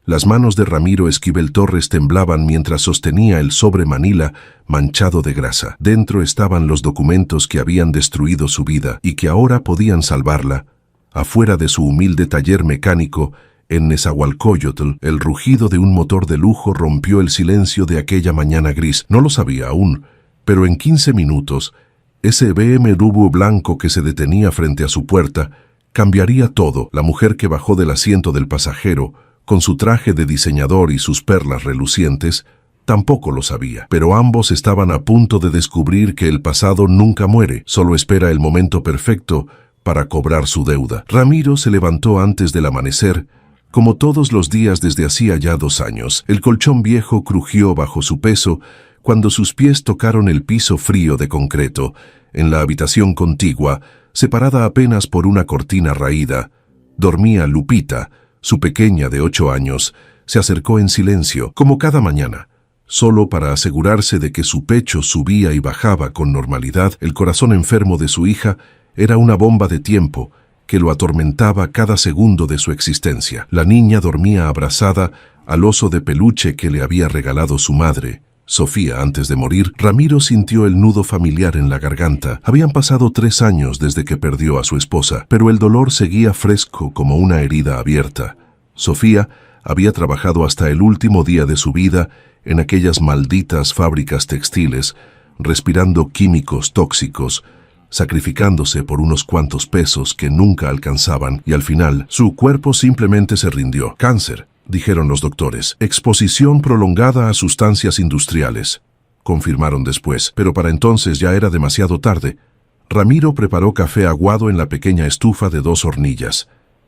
Las manos de Ramiro Esquivel Torres temblaban mientras sostenía el sobre Manila manchado de grasa. Dentro estaban los documentos que habían destruido su vida y que ahora podían salvarla. Afuera de su humilde taller mecánico, en Nezahualcóyotl, el rugido de un motor de lujo rompió el silencio de aquella mañana gris. No lo sabía aún, pero en 15 minutos, ese BMW blanco que se detenía frente a su puerta cambiaría todo. La mujer que bajó del asiento del pasajero, con su traje de diseñador y sus perlas relucientes, tampoco lo sabía. Pero ambos estaban a punto de descubrir que el pasado nunca muere, solo espera el momento perfecto para cobrar su deuda. Ramiro se levantó antes del amanecer, como todos los días desde hacía ya 2 años. El colchón viejo crujió bajo su peso cuando sus pies tocaron el piso frío de concreto. En la habitación contigua, separada apenas por una cortina raída, dormía Lupita. Su pequeña de 8 años se acercó en silencio, como cada mañana, solo para asegurarse de que su pecho subía y bajaba con normalidad. El corazón enfermo de su hija era una bomba de tiempo que lo atormentaba cada segundo de su existencia. La niña dormía abrazada al oso de peluche que le había regalado su madre, Sofía, antes de morir. Ramiro sintió el nudo familiar en la garganta. Habían pasado 3 años desde que perdió a su esposa, pero el dolor seguía fresco como una herida abierta. Sofía había trabajado hasta el último día de su vida en aquellas malditas fábricas textiles, respirando químicos tóxicos, sacrificándose por unos cuantos pesos que nunca alcanzaban, y al final su cuerpo simplemente se rindió. Cáncer, dijeron los doctores. Exposición prolongada a sustancias industriales, confirmaron después, pero para entonces ya era demasiado tarde. Ramiro preparó café aguado en la pequeña estufa de 2 hornillas.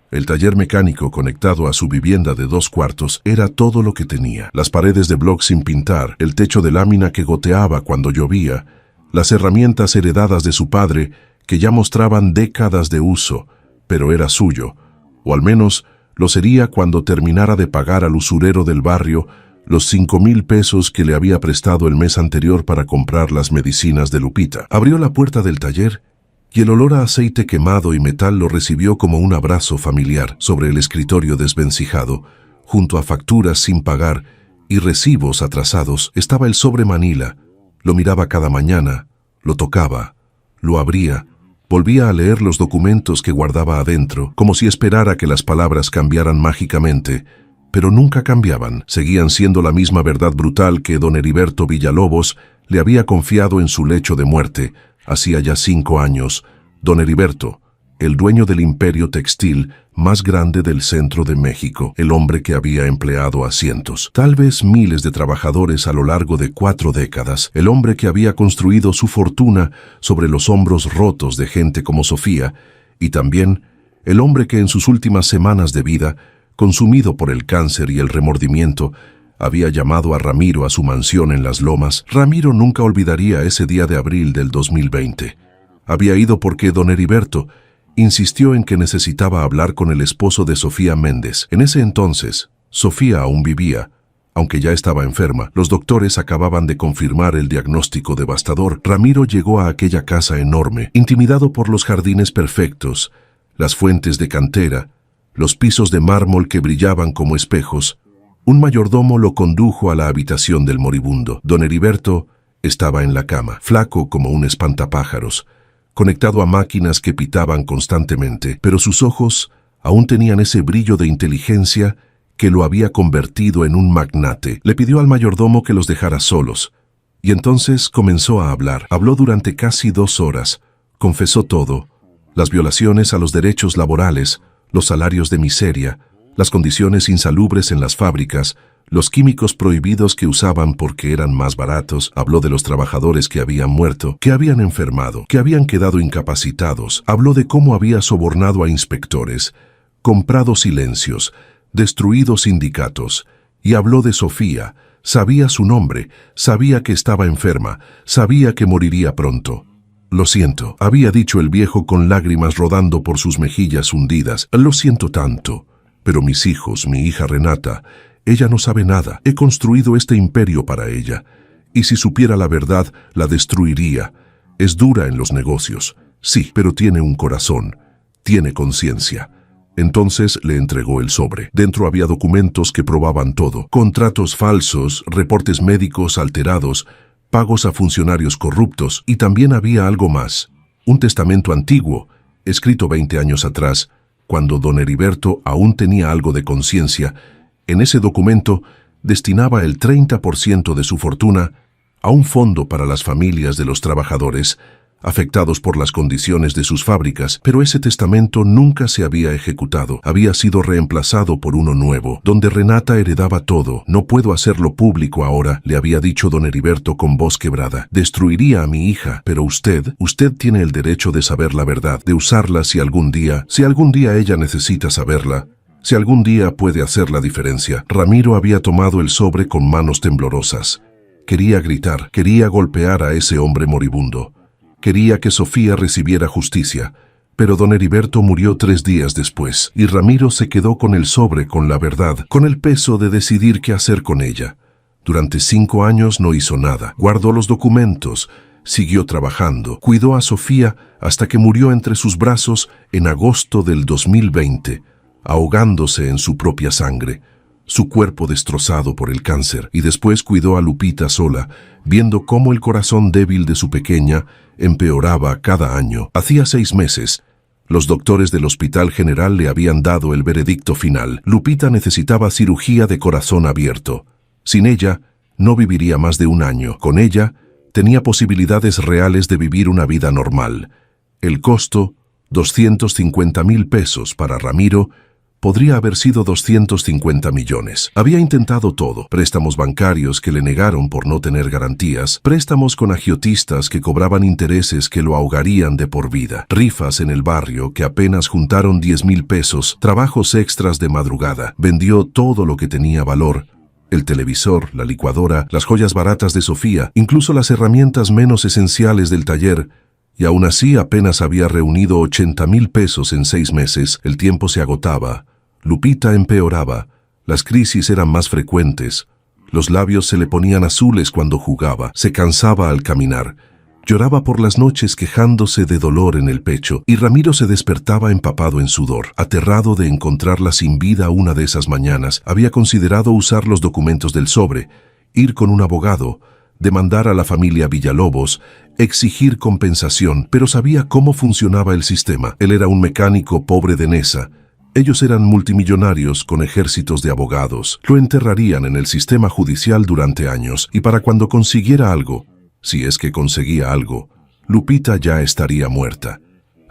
El taller mecánico conectado a su vivienda de 2 cuartos era todo lo que tenía. Las paredes de bloc sin pintar, el techo de lámina que goteaba cuando llovía, las herramientas heredadas de su padre que ya mostraban décadas de uso, pero era suyo, o al menos lo sería cuando terminara de pagar al usurero del barrio los 5,000 pesos que le había prestado el mes anterior para comprar las medicinas de Lupita. Abrió la puerta del taller y el olor a aceite quemado y metal lo recibió como un abrazo familiar. Sobre el escritorio desvencijado, junto a facturas sin pagar y recibos atrasados, estaba el sobre Manila. Lo miraba cada mañana, lo tocaba, lo abría, volvía a leer los documentos que guardaba adentro, como si esperara que las palabras cambiaran mágicamente, pero nunca cambiaban. Seguían siendo la misma verdad brutal que don Heriberto Villalobos le había confiado en su lecho de muerte. Hacía ya 5 años, don Heriberto, el dueño del imperio textil más grande del centro de México, el hombre que había empleado a cientos, tal vez miles de trabajadores a lo largo de 4 décadas, el hombre que había construido su fortuna sobre los hombros rotos de gente como Sofía, y también el hombre que en sus últimas semanas de vida, consumido por el cáncer y el remordimiento, había llamado a Ramiro a su mansión en Las Lomas. Ramiro nunca olvidaría ese día de abril del 2020. Había ido porque don Heriberto insistió en que necesitaba hablar con el esposo de Sofía Méndez. En ese entonces, Sofía aún vivía, aunque ya estaba enferma. Los doctores acababan de confirmar el diagnóstico devastador. Ramiro llegó a aquella casa enorme, intimidado por los jardines perfectos, las fuentes de cantera, los pisos de mármol que brillaban como espejos. Un mayordomo lo condujo a la habitación del moribundo. Don Heriberto estaba en la cama, flaco como un espantapájaros, conectado a máquinas que pitaban constantemente, pero sus ojos aún tenían ese brillo de inteligencia que lo había convertido en un magnate. Le pidió al mayordomo que los dejara solos, y entonces comenzó a hablar. Habló durante casi 2 horas, confesó todo: las violaciones a los derechos laborales, los salarios de miseria, las condiciones insalubres en las fábricas, los químicos prohibidos que usaban porque eran más baratos. Habló de los trabajadores que habían muerto, que habían enfermado, que habían quedado incapacitados. Habló de cómo había sobornado a inspectores, comprado silencios, destruido sindicatos. Y habló de Sofía. Sabía su nombre, sabía que estaba enferma, sabía que moriría pronto. «Lo siento», había dicho el viejo con lágrimas rodando por sus mejillas hundidas. «Lo siento tanto. Pero mis hijos, mi hija Renata, ella no sabe nada. He construido este imperio para ella. Y si supiera la verdad, la destruiría. Es dura en los negocios. Sí, pero tiene un corazón. Tiene conciencia. Entonces le entregó el sobre. Dentro había documentos que probaban todo: contratos falsos, reportes médicos alterados, pagos a funcionarios corruptos, y también había algo más: un testamento antiguo, escrito 20 años atrás, cuando don Heriberto aún tenía algo de conciencia. En ese documento destinaba el 30% de su fortuna a un fondo para las familias de los trabajadores afectados por las condiciones de sus fábricas, pero ese testamento nunca se había ejecutado. Había sido reemplazado por uno nuevo, donde Renata heredaba todo. No puedo hacerlo público ahora, le había dicho don Heriberto con voz quebrada. Destruiría a mi hija, pero usted tiene el derecho de saber la verdad, de usarla si algún día ella necesita saberla. Si algún día puede hacer la diferencia. Ramiro había tomado el sobre con manos temblorosas. Quería gritar, quería golpear a ese hombre moribundo. Quería que Sofía recibiera justicia, pero don Heriberto murió 3 días después, y Ramiro se quedó con el sobre, con la verdad, con el peso de decidir qué hacer con ella. Durante 5 años no hizo nada, guardó los documentos, siguió trabajando, cuidó a Sofía hasta que murió entre sus brazos en agosto del 2020, ahogándose en su propia sangre, su cuerpo destrozado por el cáncer, y después cuidó a Lupita sola, viendo cómo el corazón débil de su pequeña empeoraba cada año. Hacía 6 meses, los doctores del Hospital General le habían dado el veredicto final. Lupita necesitaba cirugía de corazón abierto. Sin ella, no viviría más de 1 año. Con ella, tenía posibilidades reales de vivir una vida normal. El costo, 250,000 pesos para Ramiro, podría haber sido 250 millones. Había intentado todo: préstamos bancarios que le negaron por no tener garantías, préstamos con agiotistas que cobraban intereses que lo ahogarían de por vida, rifas en el barrio que apenas juntaron 10,000 pesos, trabajos extras de madrugada. Vendió todo lo que tenía valor: el televisor, la licuadora, las joyas baratas de Sofía, incluso las herramientas menos esenciales del taller, y aún así apenas había reunido 80,000 pesos en 6 meses. El tiempo se agotaba. Lupita empeoraba, las crisis eran más frecuentes, los labios se le ponían azules cuando jugaba, se cansaba al caminar, lloraba por las noches quejándose de dolor en el pecho, y Ramiro se despertaba empapado en sudor. Aterrado de encontrarla sin vida una de esas mañanas, había considerado usar los documentos del sobre, ir con un abogado, demandar a la familia Villalobos, exigir compensación, pero sabía cómo funcionaba el sistema. Él era un mecánico pobre de Nesa. Ellos eran multimillonarios con ejércitos de abogados. Lo enterrarían en el sistema judicial durante años, y para cuando consiguiera algo, si es que conseguía algo, Lupita ya estaría muerta.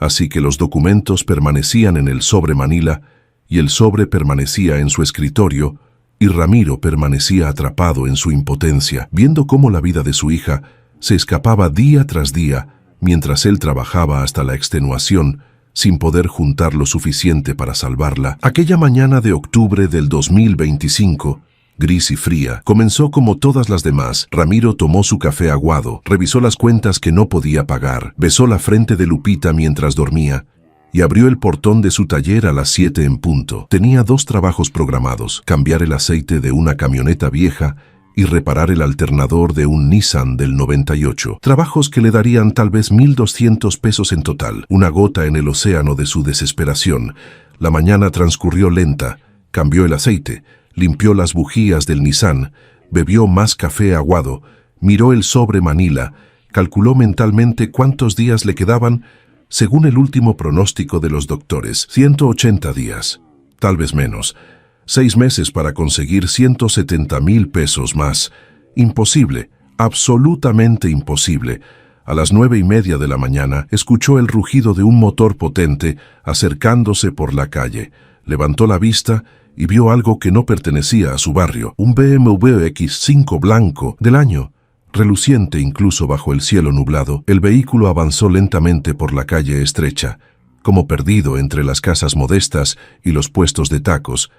Así que los documentos permanecían en el sobre Manila, y el sobre permanecía en su escritorio, y Ramiro permanecía atrapado en su impotencia, viendo cómo la vida de su hija se escapaba día tras día, mientras él trabajaba hasta la extenuación, sin poder juntar lo suficiente para salvarla. Aquella mañana de octubre del 2025, gris y fría, comenzó como todas las demás. Ramiro tomó su café aguado, revisó las cuentas que no podía pagar, besó la frente de Lupita mientras dormía, y abrió el portón de su taller a las 7 en punto. Tenía 2 trabajos programados: cambiar el aceite de una camioneta vieja y reparar el alternador de un Nissan del 98. Trabajos que le darían tal vez 1,200 pesos en total, una gota en el océano de su desesperación. La mañana transcurrió lenta. Cambió el aceite, limpió las bujías del Nissan, bebió más café aguado, miró el sobre Manila, calculó mentalmente cuántos días le quedaban, según el último pronóstico de los doctores: 180 días, tal vez menos. 6 meses para conseguir 170,000 pesos más. Imposible, absolutamente imposible. A las 9:30 de la mañana, escuchó el rugido de un motor potente acercándose por la calle. Levantó la vista y vio algo que no pertenecía a su barrio: un BMW X5 blanco del año, reluciente incluso bajo el cielo nublado. El vehículo avanzó lentamente por la calle estrecha, como perdido entre las casas modestas y los puestos de tacos,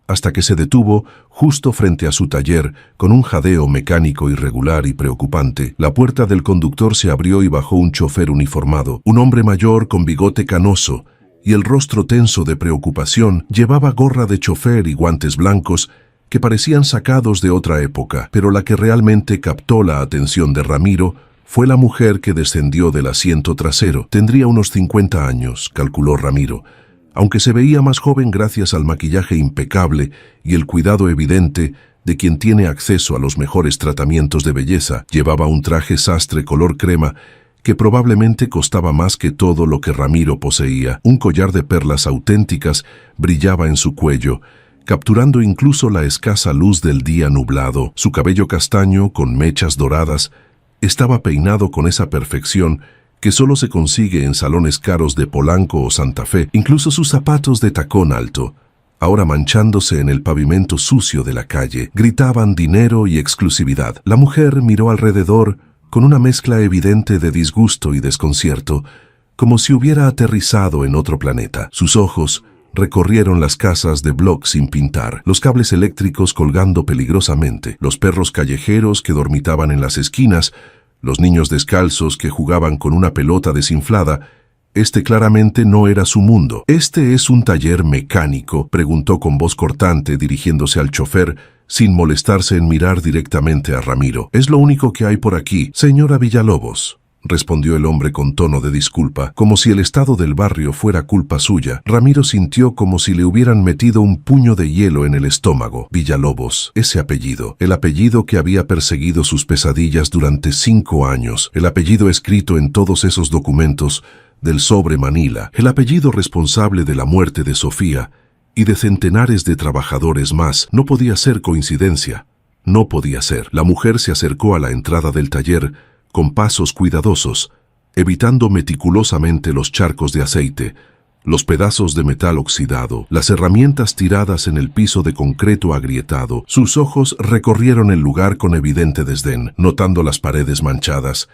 hasta que se detuvo justo frente a su taller con un jadeo mecánico irregular y preocupante. La puerta del conductor se abrió y bajó un chofer uniformado, un hombre mayor con bigote canoso y el rostro tenso de preocupación. Llevaba gorra de chofer y guantes blancos que parecían sacados de otra época, pero la que realmente captó la atención de Ramiro fue la mujer que descendió del asiento trasero. Tendría unos 50 años, calculó Ramiro. aunque se veía más joven gracias al maquillaje impecable y el cuidado evidente de quien tiene acceso a los mejores tratamientos de belleza. Llevaba un traje sastre color crema que probablemente costaba más que todo lo que Ramiro poseía. Un collar de perlas auténticas brillaba en su cuello, capturando incluso la escasa luz del día nublado. Su cabello castaño, con mechas doradas, estaba peinado con esa perfección que solo se consigue en salones caros de Polanco o Santa Fe. Incluso sus zapatos de tacón alto, ahora manchándose en el pavimento sucio de la calle, gritaban dinero y exclusividad. La mujer miró alrededor con una mezcla evidente de disgusto y desconcierto, como si hubiera aterrizado en otro planeta. Sus ojos recorrieron las casas de bloc sin pintar, los cables eléctricos colgando peligrosamente, los perros callejeros que dormitaban en las esquinas, los niños descalzos que jugaban con una pelota desinflada. Este claramente no era su mundo. «¿Este es un taller mecánico?», preguntó con voz cortante dirigiéndose al chofer, sin molestarse en mirar directamente a Ramiro. «Es lo único que hay por aquí, señora Villalobos», respondió el hombre con tono de disculpa, como si el estado del barrio fuera culpa suya. Ramiro sintió como si le hubieran metido un puño de hielo en el estómago. Villalobos, ese apellido, el apellido que había perseguido sus pesadillas durante 5 años, el apellido escrito en todos esos documentos del sobre Manila, el apellido responsable de la muerte de Sofía y de centenares de trabajadores más. No podía ser coincidencia. No podía ser. La mujer se acercó a la entrada del taller con pasos cuidadosos, evitando meticulosamente los charcos de aceite, los pedazos de metal oxidado, las herramientas tiradas en el piso de concreto agrietado. Sus ojos recorrieron el lugar con evidente desdén, notando las paredes manchadas,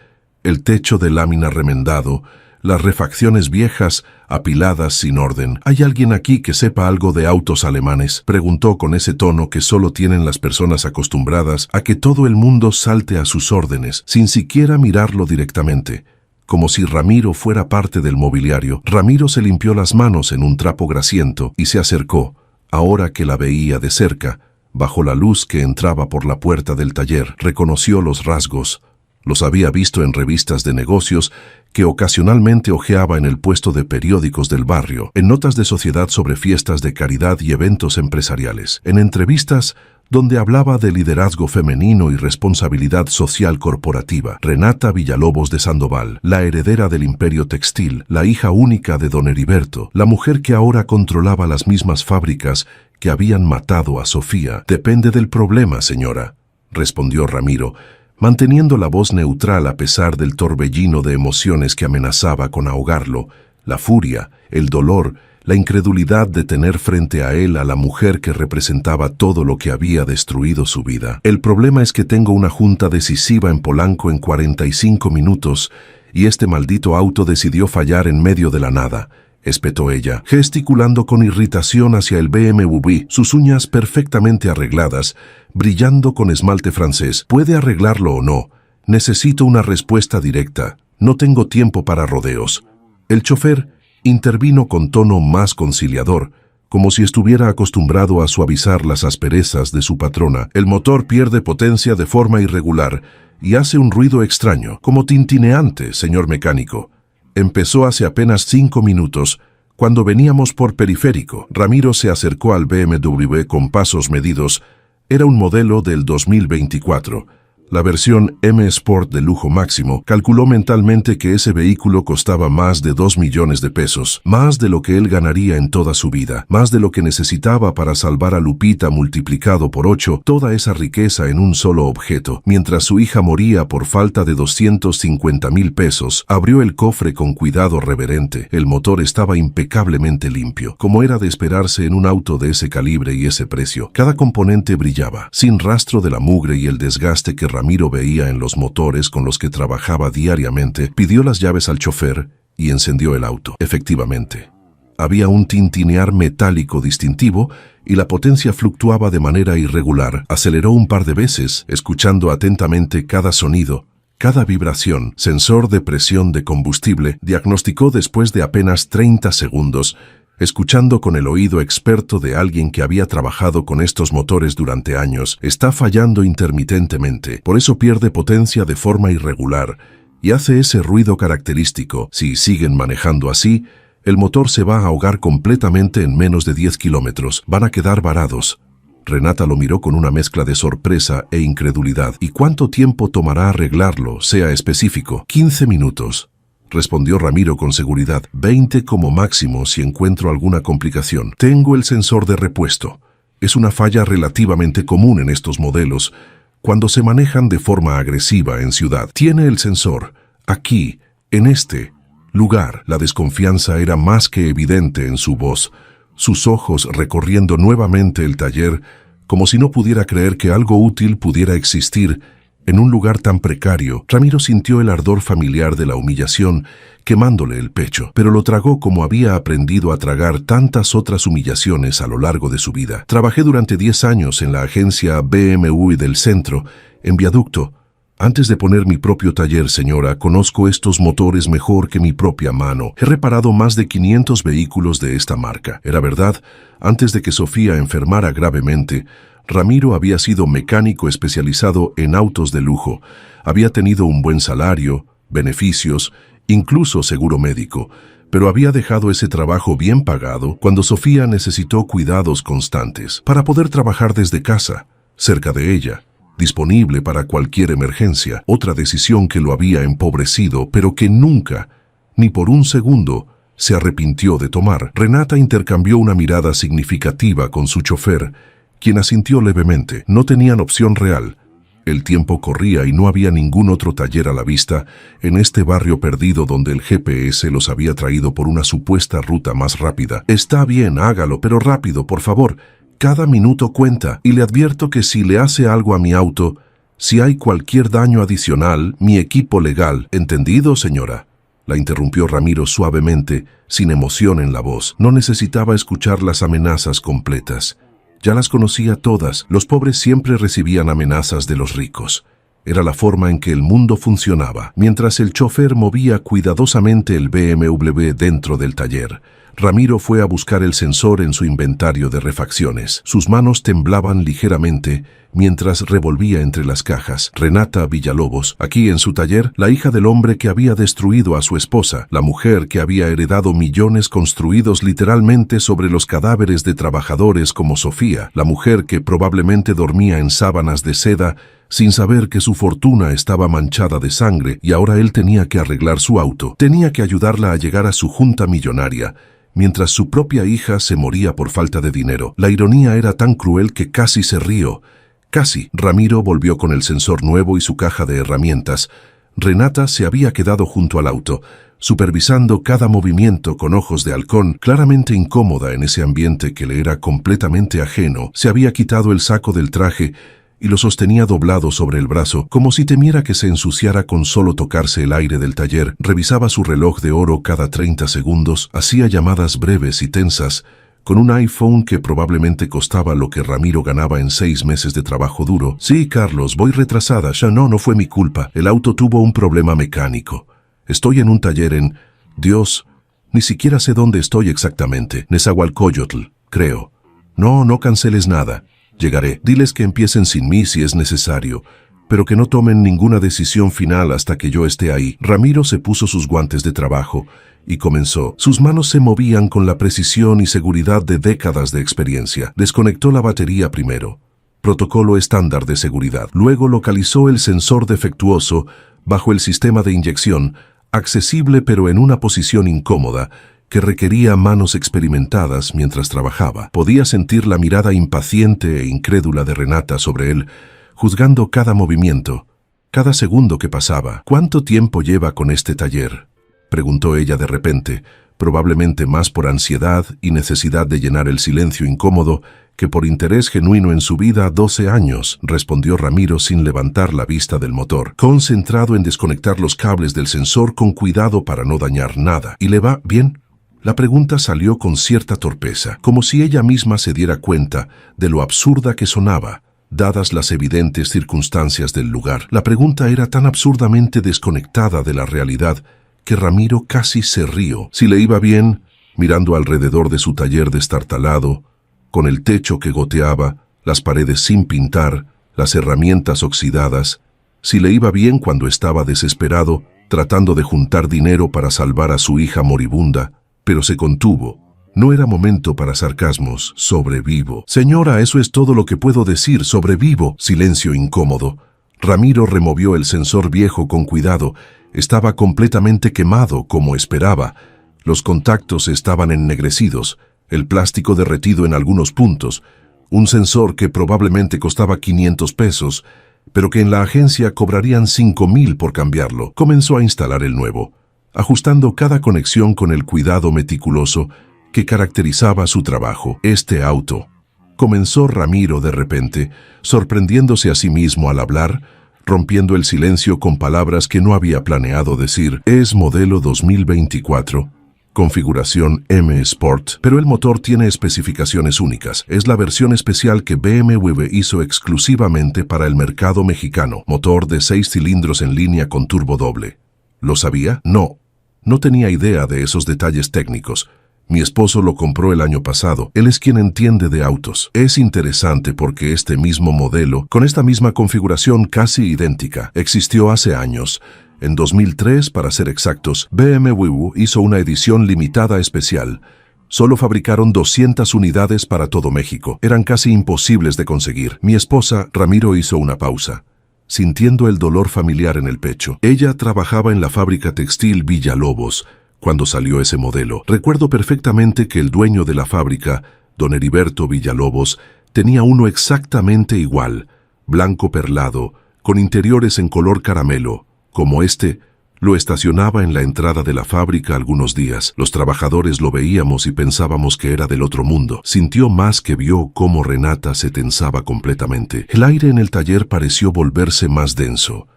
el techo de lámina remendado, las refacciones viejas apiladas sin orden. «¿Hay alguien aquí que sepa algo de autos alemanes?», preguntó con ese tono que solo tienen las personas acostumbradas a que todo el mundo salte a sus órdenes, sin siquiera mirarlo directamente, como si Ramiro fuera parte del mobiliario. Ramiro se limpió las manos en un trapo grasiento y se acercó, ahora que la veía de cerca, bajo la luz que entraba por la puerta del taller. Reconoció los rasgos. Los había visto en revistas de negocios que ocasionalmente hojeaba en el puesto de periódicos del barrio, en notas de sociedad sobre fiestas de caridad y eventos empresariales, en entrevistas donde hablaba de liderazgo femenino y responsabilidad social corporativa. Renata Villalobos de Sandoval, la heredera del imperio textil, la hija única de don Heriberto, la mujer que ahora controlaba las mismas fábricas que habían matado a Sofía. «Depende del problema, señora», respondió Ramiro, manteniendo la voz neutral a pesar del torbellino de emociones que amenazaba con ahogarlo, la furia, el dolor, la incredulidad de tener frente a él a la mujer que representaba todo lo que había destruido su vida. «El problema es que tengo una junta decisiva en Polanco en 45 minutos y este maldito auto decidió fallar en medio de la nada», espetó ella, gesticulando con irritación hacia el BMW, sus uñas perfectamente arregladas, brillando con esmalte francés. «¿Puede arreglarlo o no? Necesito una respuesta directa. No tengo tiempo para rodeos». El chofer intervino con tono más conciliador, como si estuviera acostumbrado a suavizar las asperezas de su patrona. «El motor pierde potencia de forma irregular y hace un ruido extraño, como tintineante, señor mecánico. Empezó hace apenas 5 minutos, cuando veníamos por periférico». Ramiro se acercó al BMW con pasos medidos. Era un modelo del 2024. La versión M Sport de lujo máximo. Calculó mentalmente que ese vehículo costaba más de 2 millones de pesos, más de lo que él ganaría en toda su vida, más de lo que necesitaba para salvar a Lupita multiplicado por 8, toda esa riqueza en un solo objeto. Mientras su hija moría por falta de 250,000 pesos, abrió el cofre con cuidado reverente. El motor estaba impecablemente limpio, como era de esperarse en un auto de ese calibre y ese precio. Cada componente brillaba, sin rastro de la mugre y el desgaste que Ramiro veía en los motores con los que trabajaba diariamente. Pidió las llaves al chofer y encendió el auto. Efectivamente, había un tintinear metálico distintivo y la potencia fluctuaba de manera irregular. Aceleró un par de veces, escuchando atentamente cada sonido, cada vibración. Sensor de presión de combustible, diagnosticó después de apenas 30 segundos, escuchando con el oído experto de alguien que había trabajado con estos motores durante años. «Está fallando intermitentemente, por eso pierde potencia de forma irregular y hace ese ruido característico. Si siguen manejando así, El motor se va a ahogar completamente en menos de 10 kilómetros. Van a quedar varados. Renata lo miró con una mezcla de sorpresa e incredulidad. ¿Y cuánto tiempo tomará arreglarlo? Sea específico. 15 minutos. Respondió Ramiro con seguridad. 20 como máximo si encuentro alguna complicación. Tengo el sensor de repuesto. Es una falla relativamente común en estos modelos cuando se manejan de forma agresiva en ciudad. Tiene el sensor. Aquí, en este lugar. La desconfianza era más que evidente en su voz. Sus ojos recorriendo nuevamente el taller, como si no pudiera creer que algo útil pudiera existir en un lugar tan precario. Ramiro sintió el ardor familiar de la humillación quemándole el pecho, pero lo tragó como había aprendido a tragar tantas otras humillaciones a lo largo de su vida. Trabajé durante 10 años en la agencia BMW del centro, en Viaducto. Antes de poner mi propio taller, señora, conozco estos motores mejor que mi propia mano. He reparado más de 500 vehículos de esta marca. Era verdad, antes de que Sofía enfermara gravemente, Ramiro había sido mecánico especializado en autos de lujo. Había tenido un buen salario, beneficios, incluso seguro médico, pero había dejado ese trabajo bien pagado cuando Sofía necesitó cuidados constantes para poder trabajar desde casa, cerca de ella, disponible para cualquier emergencia. Otra decisión que lo había empobrecido, pero que nunca, ni por un segundo, se arrepintió de tomar. Renata intercambió una mirada significativa con su chofer, quien asintió levemente. No tenían opción real. El tiempo corría y no había ningún otro taller a la vista en este barrio perdido donde el GPS los había traído por una supuesta ruta más rápida. Está bien, hágalo, pero rápido, por favor. Cada minuto cuenta, y le advierto que si le hace algo a mi auto, si hay cualquier daño adicional, mi equipo legal. ¿Entendido, señora?, la interrumpió Ramiro suavemente, sin emoción en la voz. No necesitaba escuchar las amenazas completas. Ya las conocía todas. Los pobres siempre recibían amenazas de los ricos. Era la forma en que el mundo funcionaba. Mientras el chofer movía cuidadosamente el BMW dentro del taller, Ramiro fue a buscar el sensor en su inventario de refacciones. Sus manos temblaban ligeramente mientras revolvía entre las cajas. Renata Villalobos, aquí en su taller, la hija del hombre que había destruido a su esposa, la mujer que había heredado millones construidos literalmente sobre los cadáveres de trabajadores como Sofía, la mujer que probablemente dormía en sábanas de seda sin saber que su fortuna estaba manchada de sangre y ahora él tenía que arreglar su auto. Tenía que ayudarla a llegar a su junta millonaria, mientras su propia hija se moría por falta de dinero. La ironía era tan cruel que casi se rió. Casi. Ramiro volvió con el sensor nuevo y su caja de herramientas. Renata se había quedado junto al auto, supervisando cada movimiento con ojos de halcón, claramente incómoda en ese ambiente que le era completamente ajeno. Se había quitado el saco del traje y lo sostenía doblado sobre el brazo, como si temiera que se ensuciara con solo tocarse el aire del taller. Revisaba su reloj de oro cada 30 segundos, hacía llamadas breves y tensas, con un iPhone que probablemente costaba lo que Ramiro ganaba en 6 meses de trabajo duro. Sí, Carlos, voy retrasada. Ya no fue mi culpa. El auto tuvo un problema mecánico. Estoy en un taller en... Dios, ni siquiera sé dónde estoy exactamente. Nezahualcóyotl, creo. No canceles nada. Llegaré. Diles que empiecen sin mí si es necesario, pero que no tomen ninguna decisión final hasta que yo esté ahí. Ramiro se puso sus guantes de trabajo y comenzó. Sus manos se movían con la precisión y seguridad de décadas de experiencia. Desconectó la batería primero, protocolo estándar de seguridad. Luego localizó el sensor defectuoso bajo el sistema de inyección, accesible pero en una posición incómoda, que requería manos experimentadas mientras trabajaba. Podía sentir la mirada impaciente e incrédula de Renata sobre él, juzgando cada movimiento, cada segundo que pasaba. ¿Cuánto tiempo lleva con este taller?, preguntó ella de repente, probablemente más por ansiedad y necesidad de llenar el silencio incómodo que por interés genuino en su vida. 12 años, respondió Ramiro sin levantar la vista del motor, concentrado en desconectar los cables del sensor con cuidado para no dañar nada. ¿Y le va bien? La pregunta salió con cierta torpeza, como si ella misma se diera cuenta de lo absurda que sonaba, dadas las evidentes circunstancias del lugar. La pregunta era tan absurdamente desconectada de la realidad que Ramiro casi se rió. Si le iba bien, mirando alrededor de su taller destartalado, con el techo que goteaba, las paredes sin pintar, las herramientas oxidadas, si le iba bien cuando estaba desesperado, tratando de juntar dinero para salvar a su hija moribunda, pero se contuvo. No era momento para sarcasmos. Sobrevivo. Señora, eso es todo lo que puedo decir. Sobrevivo. Silencio incómodo. Ramiro removió el sensor viejo con cuidado. Estaba completamente quemado, como esperaba. Los contactos estaban ennegrecidos, el plástico derretido en algunos puntos. Un sensor que probablemente costaba 500 pesos, pero que en la agencia cobrarían 5,000 por cambiarlo. Comenzó a instalar el nuevo, ajustando cada conexión con el cuidado meticuloso que caracterizaba su trabajo. Este auto, comenzó Ramiro de repente, sorprendiéndose a sí mismo al hablar, rompiendo el silencio con palabras que no había planeado decir. Es modelo 2024, configuración M Sport, pero el motor tiene especificaciones únicas. Es la versión especial que BMW hizo exclusivamente para el mercado mexicano. Motor de 6 cilindros en línea con turbo doble. ¿Lo sabía? No. No tenía idea de esos detalles técnicos. Mi esposo lo compró el año pasado. Él es quien entiende de autos. Es interesante porque este mismo modelo, con esta misma configuración casi idéntica, existió hace años. En 2003, para ser exactos, BMW hizo una edición limitada especial. Solo fabricaron 200 unidades para todo México. Eran casi imposibles de conseguir. Mi esposa, Ramiro, hizo una pausa, sintiendo el dolor familiar en el pecho. Ella trabajaba en la fábrica textil Villalobos cuando salió ese modelo. Recuerdo perfectamente que el dueño de la fábrica, don Heriberto Villalobos, tenía uno exactamente igual, blanco perlado, con interiores en color caramelo. Como este, lo estacionaba en la entrada de la fábrica algunos días. Los trabajadores lo veíamos y pensábamos que era del otro mundo. Sintió más que vio cómo Renata se tensaba completamente. El aire en el taller pareció volverse más denso,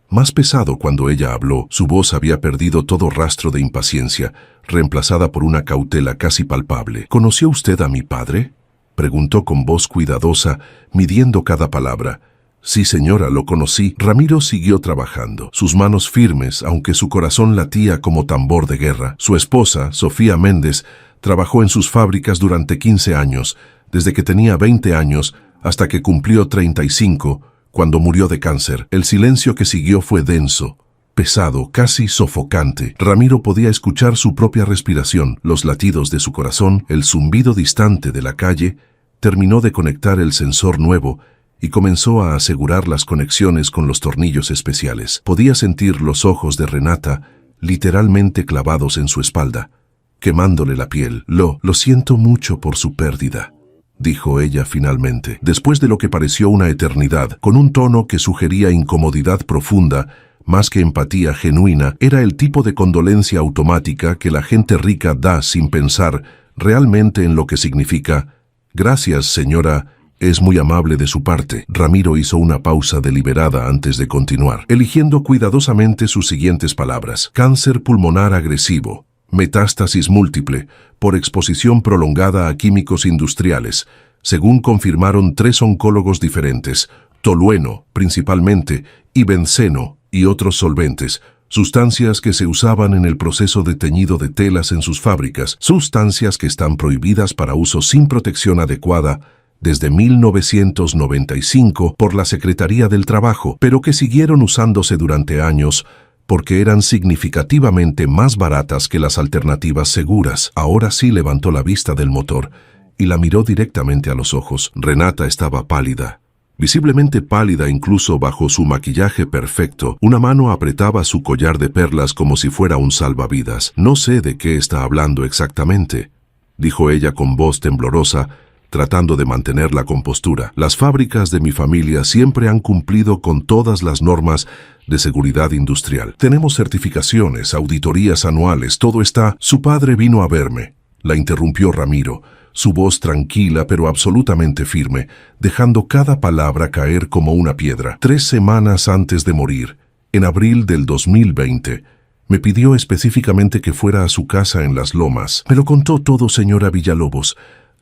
más pesado cuando ella habló. Su voz había perdido todo rastro de impaciencia, reemplazada por una cautela casi palpable. ¿Conoció usted a mi padre?, preguntó con voz cuidadosa, midiendo cada palabra. Sí, señora, lo conocí. Ramiro siguió trabajando, sus manos firmes, aunque su corazón latía como tambor de guerra. Su esposa, Sofía Méndez, trabajó en sus fábricas durante 15 años, desde que tenía 20 años hasta que cumplió 35, cuando murió de cáncer. El silencio que siguió fue denso, pesado, casi sofocante. Ramiro podía escuchar su propia respiración, los latidos de su corazón, el zumbido distante de la calle. Terminó de conectar el sensor nuevo y comenzó a asegurar las conexiones con los tornillos especiales. Podía sentir los ojos de Renata literalmente clavados en su espalda, quemándole la piel. Lo siento mucho por su pérdida, dijo ella finalmente, después de lo que pareció una eternidad, con un tono que sugería incomodidad profunda, más que empatía genuina. Era el tipo de condolencia automática que la gente rica da sin pensar realmente en lo que significa. Gracias, señora, es muy amable de su parte. Ramiro hizo una pausa deliberada antes de continuar, eligiendo cuidadosamente sus siguientes palabras. Cáncer pulmonar agresivo, metástasis múltiple, por exposición prolongada a químicos industriales, según confirmaron 3 oncólogos diferentes, tolueno, principalmente, y benceno, y otros solventes, sustancias que se usaban en el proceso de teñido de telas en sus fábricas, sustancias que están prohibidas para uso sin protección adecuada desde 1995 por la Secretaría del Trabajo, pero que siguieron usándose durante años porque eran significativamente más baratas que las alternativas seguras. Ahora sí levantó la vista del motor y la miró directamente a los ojos. Renata estaba pálida, visiblemente pálida incluso bajo su maquillaje perfecto. Una mano apretaba su collar de perlas como si fuera un salvavidas. No sé de qué está hablando exactamente, dijo ella con voz temblorosa, tratando de mantener la compostura. Las fábricas de mi familia siempre han cumplido con todas las normas de seguridad industrial. Tenemos certificaciones, auditorías anuales, todo está. Su padre vino a verme, la interrumpió Ramiro, su voz tranquila pero absolutamente firme, dejando cada palabra caer como una piedra. 3 semanas antes de morir, en abril del 2020, me pidió específicamente que fuera a su casa en Las Lomas. Me lo contó todo, señora Villalobos.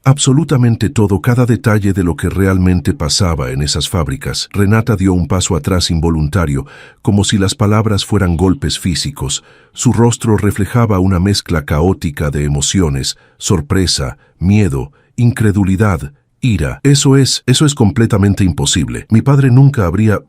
Absolutamente todo, cada detalle de lo que realmente pasaba en esas fábricas. Renata dio un paso atrás involuntario, como si las palabras fueran golpes físicos. Su rostro reflejaba una mezcla caótica de emociones, sorpresa, miedo, incredulidad, ira. Eso es completamente imposible. Mi padre nunca habría...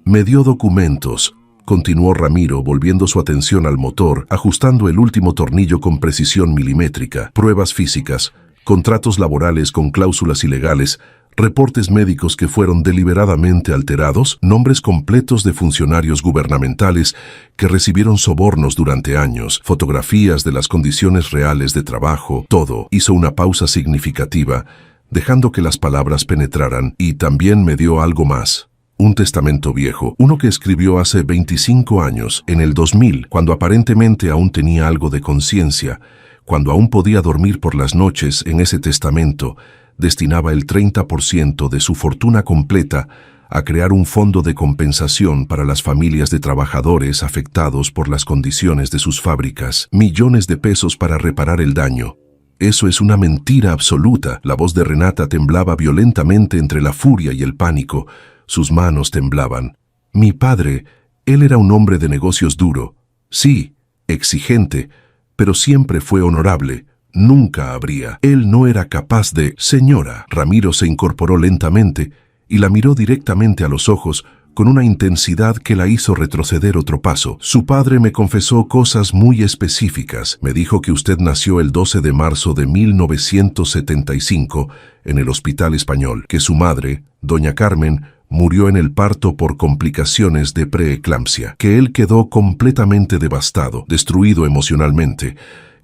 Me dio documentos, continuó Ramiro, volviendo su atención al motor, ajustando el último tornillo con precisión milimétrica. Pruebas físicas, contratos laborales con cláusulas ilegales, reportes médicos que fueron deliberadamente alterados, nombres completos de funcionarios gubernamentales que recibieron sobornos durante años, fotografías de las condiciones reales de trabajo, todo. Hizo una pausa significativa, dejando que las palabras penetraran, y también me dio algo más. Un testamento viejo, uno que escribió hace 25 años, en el 2000, cuando aparentemente aún tenía algo de conciencia, cuando aún podía dormir por las noches. En ese testamento destinaba el 30% de su fortuna completa a crear un fondo de compensación para las familias de trabajadores afectados por las condiciones de sus fábricas. Millones de pesos para reparar el daño. Eso es una mentira absoluta. La voz de Renata temblaba violentamente entre la furia y el pánico. Sus manos temblaban. Mi padre, él era un hombre de negocios duro. Sí, exigente, pero siempre fue honorable. Nunca habría. Él no era capaz de... Señora. Ramiro se incorporó lentamente y la miró directamente a los ojos con una intensidad que la hizo retroceder otro paso. Su padre me confesó cosas muy específicas. Me dijo que usted nació el 12 de marzo de 1975 en el Hospital Español, que su madre, doña Carmen, murió en el parto por complicaciones de preeclampsia, que él quedó completamente devastado, destruido emocionalmente,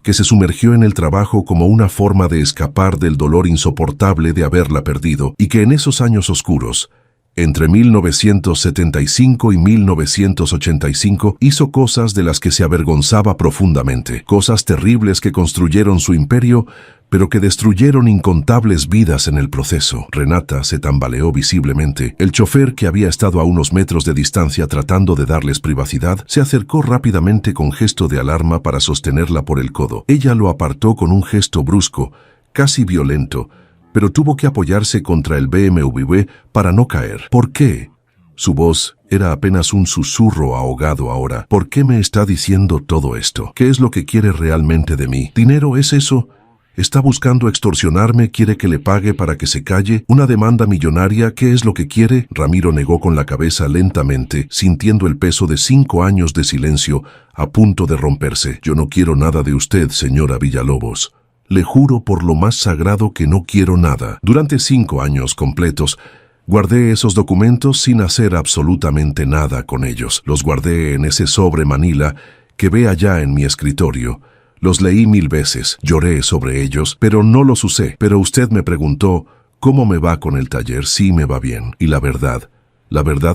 que se sumergió en el trabajo como una forma de escapar del dolor insoportable de haberla perdido, y que en esos años oscuros, entre 1975 y 1985, hizo cosas de las que se avergonzaba profundamente, cosas terribles que construyeron su imperio, pero que destruyeron incontables vidas en el proceso. Renata se tambaleó visiblemente. El chofer, que había estado a unos metros de distancia tratando de darles privacidad, se acercó rápidamente con gesto de alarma para sostenerla por el codo. Ella lo apartó con un gesto brusco, casi violento, pero tuvo que apoyarse contra el BMW para no caer. ¿Por qué? Su voz era apenas un susurro ahogado ahora. ¿Por qué me está diciendo todo esto? ¿Qué es lo que quiere realmente de mí? ¿Dinero es eso? ¿Está buscando extorsionarme? ¿Quiere que le pague para que se calle? ¿Una demanda millonaria? ¿Qué es lo que quiere? Ramiro negó con la cabeza lentamente, sintiendo el peso de 5 años de silencio a punto de romperse. Yo no quiero nada de usted, señora Villalobos. Le juro por lo más sagrado que no quiero nada. Durante 5 años completos, guardé esos documentos sin hacer absolutamente nada con ellos. Los guardé en ese sobre manila que ve allá en mi escritorio. Los leí 1000 veces, lloré sobre ellos, pero no los usé. Pero usted me preguntó, ¿cómo me va con el taller? Sí, me va bien. Y la verdad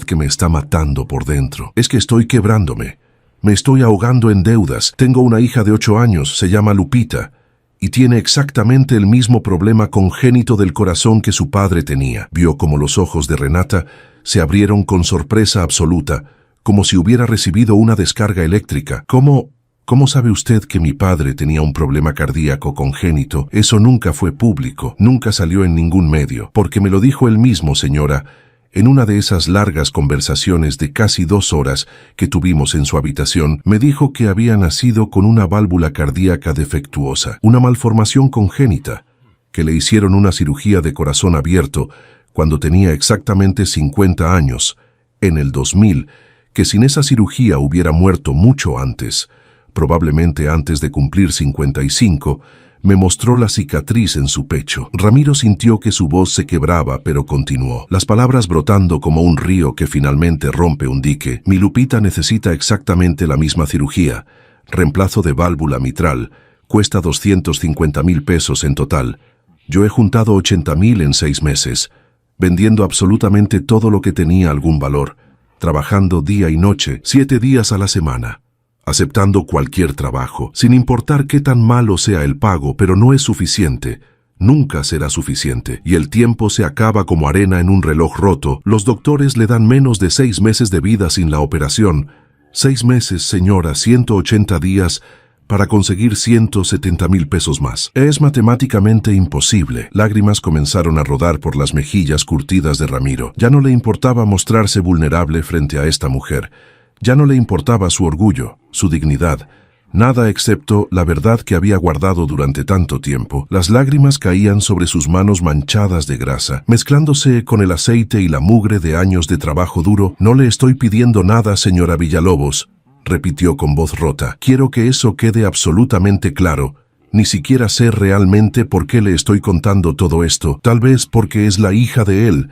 que me está matando por dentro, es que estoy quebrándome. Me estoy ahogando en deudas. Tengo una hija de 8 años, se llama Lupita, y tiene exactamente el mismo problema congénito del corazón que su padre tenía. Vio como los ojos de Renata se abrieron con sorpresa absoluta, como si hubiera recibido una descarga eléctrica. ¿Cómo sabe usted que mi padre tenía un problema cardíaco congénito? Eso nunca fue público, nunca salió en ningún medio, porque me lo dijo él mismo, señora, en una de esas largas conversaciones de casi 2 horas que tuvimos en su habitación. Me dijo que había nacido con una válvula cardíaca defectuosa, una malformación congénita, que le hicieron una cirugía de corazón abierto cuando tenía exactamente 50 años, en el 2000, que sin esa cirugía hubiera muerto mucho antes. Probablemente antes de cumplir 55, me mostró la cicatriz en su pecho. Ramiro sintió que su voz se quebraba, pero continuó, las palabras brotando como un río que finalmente rompe un dique. Mi Lupita necesita exactamente la misma cirugía. Reemplazo de válvula mitral. Cuesta 250,000 pesos en total. Yo he juntado 80,000 en 6 meses, vendiendo absolutamente todo lo que tenía algún valor, trabajando día y noche, 7 días a la semana, aceptando cualquier trabajo, sin importar qué tan malo sea el pago, pero no es suficiente. Nunca será suficiente, y el tiempo se acaba como arena en un reloj roto. Los doctores le dan menos de 6 meses de vida sin la operación. 6 meses, señora, 180 días para conseguir 170,000 pesos más. Es matemáticamente imposible. Lágrimas comenzaron a rodar por las mejillas curtidas de Ramiro. Ya no le importaba mostrarse vulnerable frente a esta mujer. Ya no le importaba su orgullo, su dignidad. Nada excepto la verdad que había guardado durante tanto tiempo. Las lágrimas caían sobre sus manos manchadas de grasa, mezclándose con el aceite y la mugre de años de trabajo duro. «No le estoy pidiendo nada, señora Villalobos», repitió con voz rota. «Quiero que eso quede absolutamente claro. Ni siquiera sé realmente por qué le estoy contando todo esto. Tal vez porque es la hija de él.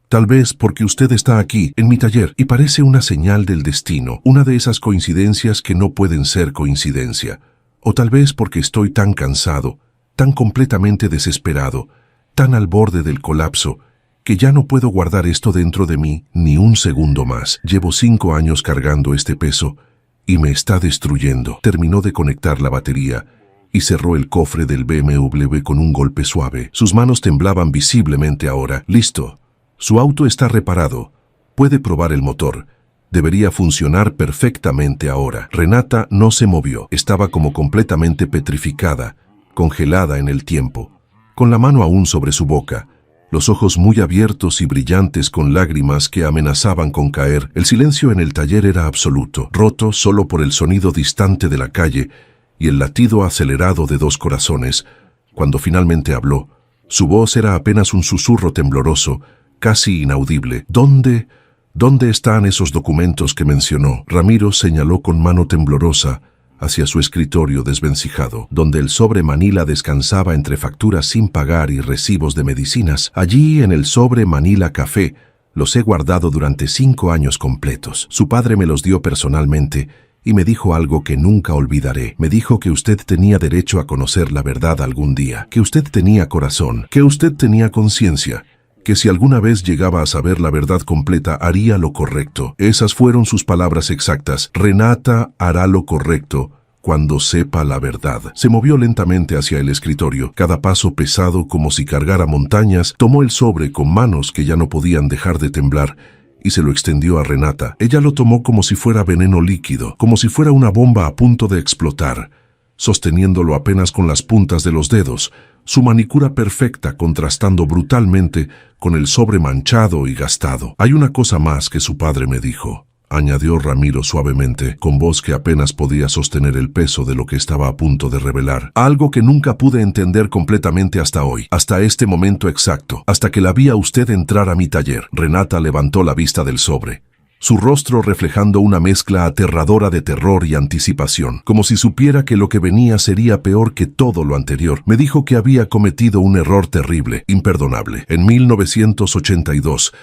Tal vez porque usted está aquí, en mi taller, y parece una señal del destino, una de esas coincidencias que no pueden ser coincidencia. O tal vez porque estoy tan cansado, tan completamente desesperado, tan al borde del colapso, que ya no puedo guardar esto dentro de mí ni un segundo más. Llevo 5 años cargando este peso y me está destruyendo». Terminó de conectar la batería y cerró el cofre del BMW con un golpe suave. Sus manos temblaban visiblemente ahora. «Listo. Su auto está reparado. Puede probar el motor. Debería funcionar perfectamente ahora». Renata no se movió. Estaba como completamente petrificada, congelada en el tiempo, con la mano aún sobre su boca, los ojos muy abiertos y brillantes con lágrimas que amenazaban con caer. El silencio en el taller era absoluto, roto solo por el sonido distante de la calle y el latido acelerado de 2 corazones. Cuando finalmente habló, su voz era apenas un susurro tembloroso, casi inaudible. ¿Dónde están esos documentos que mencionó? Ramiro señaló con mano temblorosa hacia su escritorio desvencijado, donde el sobre Manila descansaba entre facturas sin pagar y recibos de medicinas. «Allí, en el sobre Manila Café, los he guardado durante 5 años completos. Su padre me los dio personalmente y me dijo algo que nunca olvidaré. Me dijo que usted tenía derecho a conocer la verdad algún día, que usted tenía corazón, que usted tenía conciencia, que si alguna vez llegaba a saber la verdad completa haría lo correcto». Esas fueron sus palabras exactas. «Renata hará lo correcto cuando sepa la verdad». Se movió lentamente hacia el escritorio, cada paso pesado como si cargara montañas. Tomó el sobre con manos que ya no podían dejar de temblar y se lo extendió a Renata. Ella lo tomó como si fuera veneno líquido, como si fuera una bomba a punto de explotar, sosteniéndolo apenas con las puntas de los dedos, su manicura perfecta contrastando brutalmente con el sobre manchado y gastado. «Hay una cosa más que su padre me dijo», añadió Ramiro suavemente, con voz que apenas podía sostener el peso de lo que estaba a punto de revelar. «Algo que nunca pude entender completamente hasta hoy, hasta este momento exacto, hasta que la vi a usted entrar a mi taller». Renata levantó la vista del sobre, su rostro reflejando una mezcla aterradora de terror y anticipación, como si supiera que lo que venía sería peor que todo lo anterior. «Me dijo que había cometido un error terrible, imperdonable, en 1982,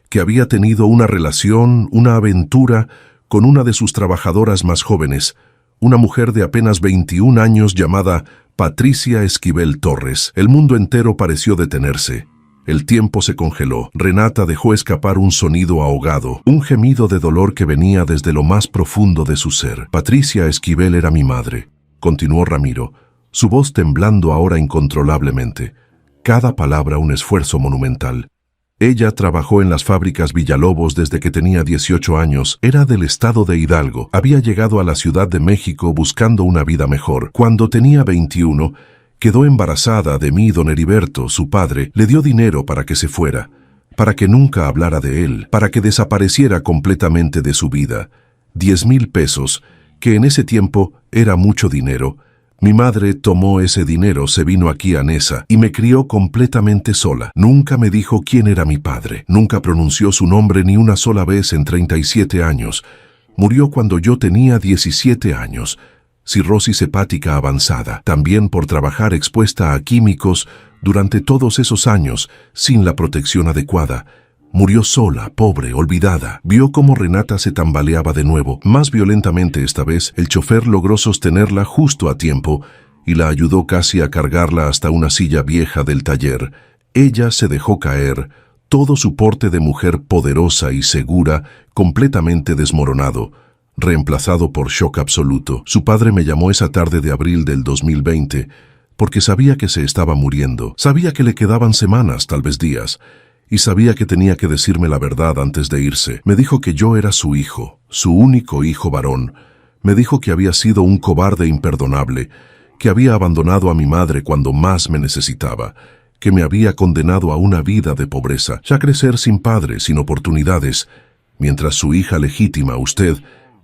que había tenido una relación, una aventura, con una de sus trabajadoras más jóvenes, una mujer de apenas 21 años llamada Patricia Esquivel Torres». El mundo entero pareció detenerse. El tiempo se congeló. Renata dejó escapar un sonido ahogado, un gemido de dolor que venía desde lo más profundo de su ser. «Patricia Esquivel era mi madre», continuó Ramiro, su voz temblando ahora incontrolablemente, cada palabra un esfuerzo monumental. «Ella trabajó en las fábricas Villalobos desde que tenía 18 años. Era del estado de Hidalgo. Había llegado a la Ciudad de México buscando una vida mejor. Cuando tenía 21, quedó embarazada de mí. Don Heriberto, su padre, le dio dinero para que se fuera, para que nunca hablara de él, para que desapareciera completamente de su vida. 10,000 pesos, que en ese tiempo era mucho dinero. Mi madre tomó ese dinero, se vino aquí a Nesa y me crió completamente sola. Nunca me dijo quién era mi padre, nunca pronunció su nombre ni una sola vez en 37 años. Murió cuando yo tenía 17 años. Cirrosis hepática avanzada, también por trabajar expuesta a químicos durante todos esos años, sin la protección adecuada. Murió sola, pobre, olvidada. Vio cómo Renata se tambaleaba de nuevo. Más violentamente esta vez, el chofer logró sostenerla justo a tiempo y la ayudó casi a cargarla hasta una silla vieja del taller. Ella se dejó caer, todo su porte de mujer poderosa y segura, completamente desmoronado, reemplazado por shock absoluto. Su padre me llamó esa tarde de abril del 2020, porque sabía que se estaba muriendo. Sabía que le quedaban semanas, tal vez días, y sabía que tenía que decirme la verdad antes de irse. Me dijo que yo era su hijo, su único hijo varón. Me dijo que había sido un cobarde imperdonable, que había abandonado a mi madre cuando más me necesitaba, que me había condenado a una vida de pobreza, ya crecer sin padre, sin oportunidades, mientras su hija legítima, usted,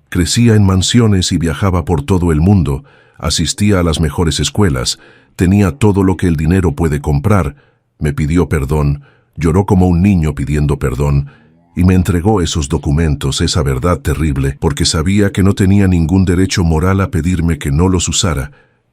Crecía en mansiones y viajaba por todo el mundo, asistía a las mejores escuelas, tenía todo lo que el dinero puede comprar, me pidió perdón, lloró como un niño pidiendo perdón, y me entregó esos documentos, esa verdad terrible, porque sabía que no tenía ningún derecho moral a pedirme que no los usara.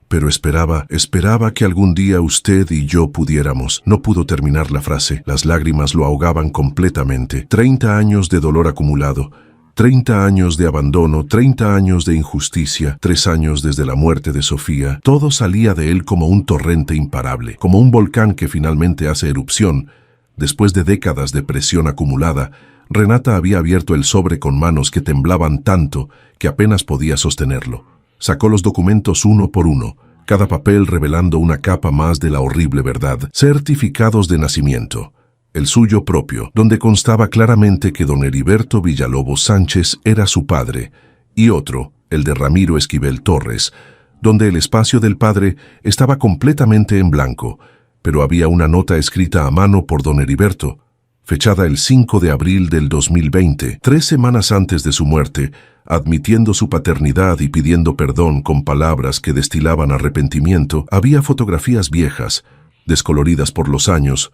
Pero esperaba que algún día usted y yo pudiéramos. No pudo terminar la frase. Las lágrimas lo ahogaban completamente. 30 años de dolor acumulado, 30 años de abandono, 30 años de injusticia, 3 años desde la muerte de Sofía. Todo salía de él como un torrente imparable, como un volcán que finalmente hace erupción. Después de décadas de presión acumulada, Renata había abierto el sobre con manos que temblaban tanto que apenas podía sostenerlo. Sacó los documentos uno por uno, cada papel revelando una capa más de la horrible verdad. Certificados de nacimiento, el suyo propio, donde constaba claramente que don Heriberto Villalobos Sánchez era su padre, y otro, el de Ramiro Esquivel Torres, donde el espacio del padre estaba completamente en blanco, pero había una nota escrita a mano por don Heriberto, fechada el 5 de abril del 2020, 3 semanas antes de su muerte, admitiendo su paternidad y pidiendo perdón con palabras que destilaban arrepentimiento. Había fotografías viejas, descoloridas por los años,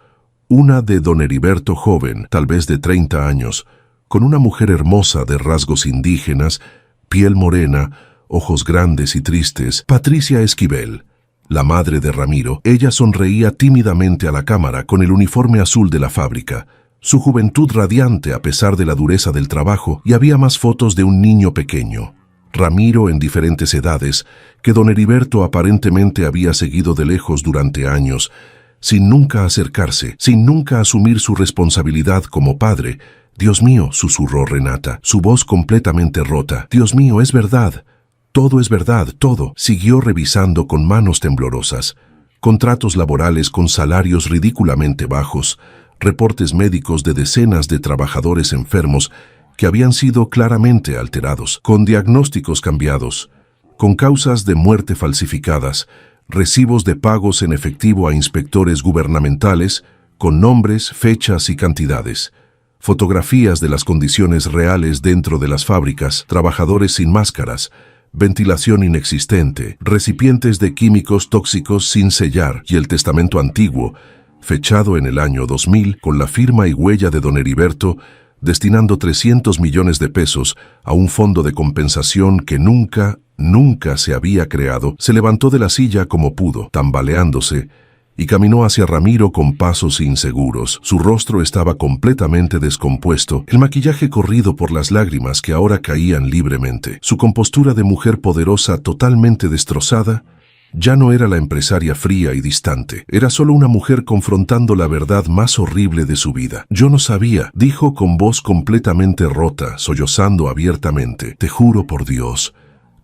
una de don Heriberto joven, tal vez de 30 años, con una mujer hermosa de rasgos indígenas, piel morena, ojos grandes y tristes, Patricia Esquivel, la madre de Ramiro. Ella sonreía tímidamente a la cámara con el uniforme azul de la fábrica, su juventud radiante a pesar de la dureza del trabajo, y había más fotos de un niño pequeño, Ramiro en diferentes edades, que don Heriberto aparentemente había seguido de lejos durante años, sin nunca acercarse, sin nunca asumir su responsabilidad como padre. «Dios mío», susurró Renata, su voz completamente rota. «Dios mío, es verdad. Todo es verdad, todo». Siguió revisando con manos temblorosas. Contratos laborales con salarios ridículamente bajos, reportes médicos de decenas de trabajadores enfermos que habían sido claramente alterados, con diagnósticos cambiados, con causas de muerte falsificadas, recibos de pagos en efectivo a inspectores gubernamentales, con nombres, fechas y cantidades, fotografías de las condiciones reales dentro de las fábricas, trabajadores sin máscaras, ventilación inexistente, recipientes de químicos tóxicos sin sellar y el testamento antiguo, fechado en el año 2000 con la firma y huella de don Heriberto, destinando 300 millones de pesos a un fondo de compensación que nunca se había creado. Se levantó de la silla como pudo, tambaleándose, y caminó hacia Ramiro con pasos inseguros. Su rostro estaba completamente descompuesto, el maquillaje corrido por las lágrimas que ahora caían libremente. Su compostura de mujer poderosa totalmente destrozada. Ya no era la empresaria fría y distante, era solo una mujer confrontando la verdad más horrible de su vida. «Yo no sabía», dijo con voz completamente rota, sollozando abiertamente. «Te juro por Dios,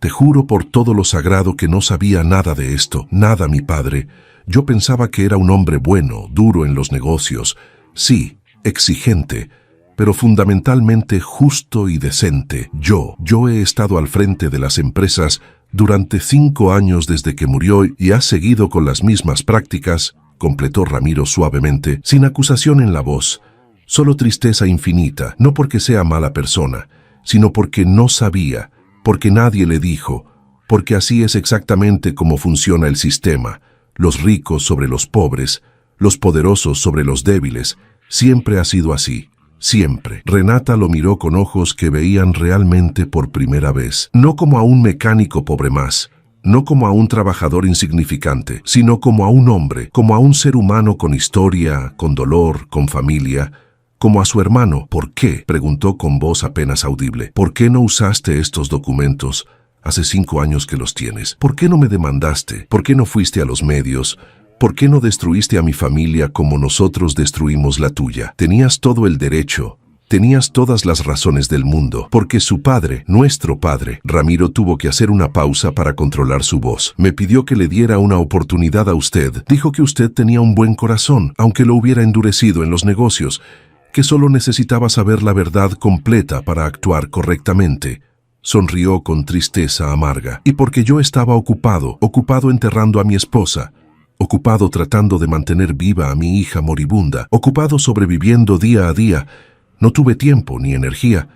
te juro por todo lo sagrado que no sabía nada de esto, nada, mi padre. Yo pensaba que era un hombre bueno, duro en los negocios, sí, exigente, pero fundamentalmente justo y decente. Yo he estado al frente de las empresas durante 5 años desde que murió y ha seguido con las mismas prácticas», completó Ramiro suavemente, sin acusación en la voz, solo tristeza infinita, no porque sea mala persona, sino porque no sabía, porque nadie le dijo, porque así es exactamente como funciona el sistema, los ricos sobre los pobres, los poderosos sobre los débiles, siempre ha sido así. Siempre. Renata lo miró con ojos que veían realmente por primera vez, no como a un mecánico pobre más, no como a un trabajador insignificante, sino como a un hombre, como a un ser humano con historia, con dolor, con familia, como a su hermano. «¿Por qué?», preguntó con voz apenas audible. «¿Por qué no usaste estos documentos? Hace 5 años que los tienes. ¿Por qué no me demandaste? ¿Por qué no fuiste a los medios? ¿Por qué no destruiste a mi familia como nosotros destruimos la tuya? Tenías todo el derecho, tenías todas las razones del mundo, porque su padre, nuestro padre». Ramiro tuvo que hacer una pausa para controlar su voz. «Me pidió que le diera una oportunidad a usted. Dijo que usted tenía un buen corazón, aunque lo hubiera endurecido en los negocios, que solo necesitaba saber la verdad completa para actuar correctamente». Sonrió con tristeza amarga. «Y porque yo estaba ocupado enterrando a mi esposa, ocupado tratando de mantener viva a mi hija moribunda, ocupado sobreviviendo día a día, no tuve tiempo ni energía,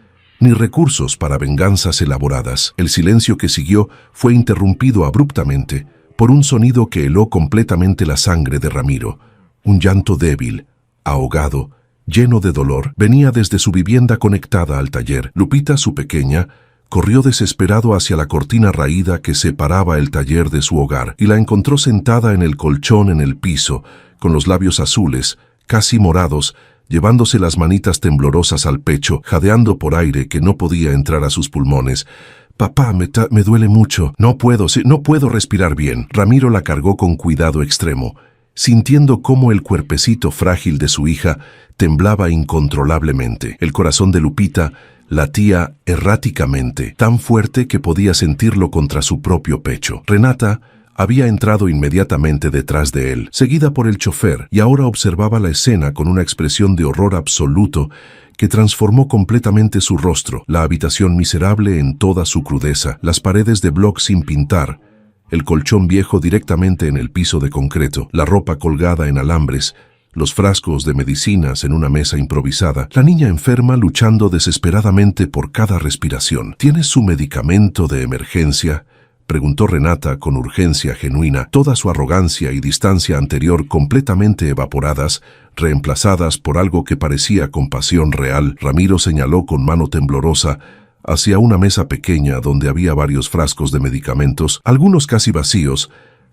ni recursos para venganzas elaboradas. El silencio que siguió fue interrumpido abruptamente por un sonido que heló completamente la sangre de Ramiro. Un llanto débil, ahogado, lleno de dolor, venía desde su vivienda conectada al taller. Lupita, su pequeña, corrió desesperado hacia la cortina raída que separaba el taller de su hogar y la encontró sentada en el colchón en el piso, con los labios azules, casi morados, llevándose las manitas temblorosas al pecho, jadeando por aire que no podía entrar a sus pulmones. «Papá, me duele mucho. No puedo respirar bien». Ramiro la cargó con cuidado extremo, sintiendo cómo el cuerpecito frágil de su hija temblaba incontrolablemente. El corazón de Lupita latía erráticamente, tan fuerte que podía sentirlo contra su propio pecho. Renata había entrado inmediatamente detrás de él, seguida por el chofer, y ahora observaba la escena con una expresión de horror absoluto que transformó completamente su rostro. La habitación miserable en toda su crudeza, las paredes de bloc sin pintar, el colchón viejo directamente en el piso de concreto, la ropa colgada en alambres, los frascos de medicinas en una mesa improvisada, la niña enferma luchando desesperadamente por cada respiración. ¿Tienes su medicamento de emergencia?, preguntó Renata con urgencia genuina, toda su arrogancia y distancia anterior completamente evaporadas, reemplazadas por algo que parecía compasión real. Ramiro señaló con mano temblorosa hacia una mesa pequeña donde había varios frascos de medicamentos, algunos casi vacíos.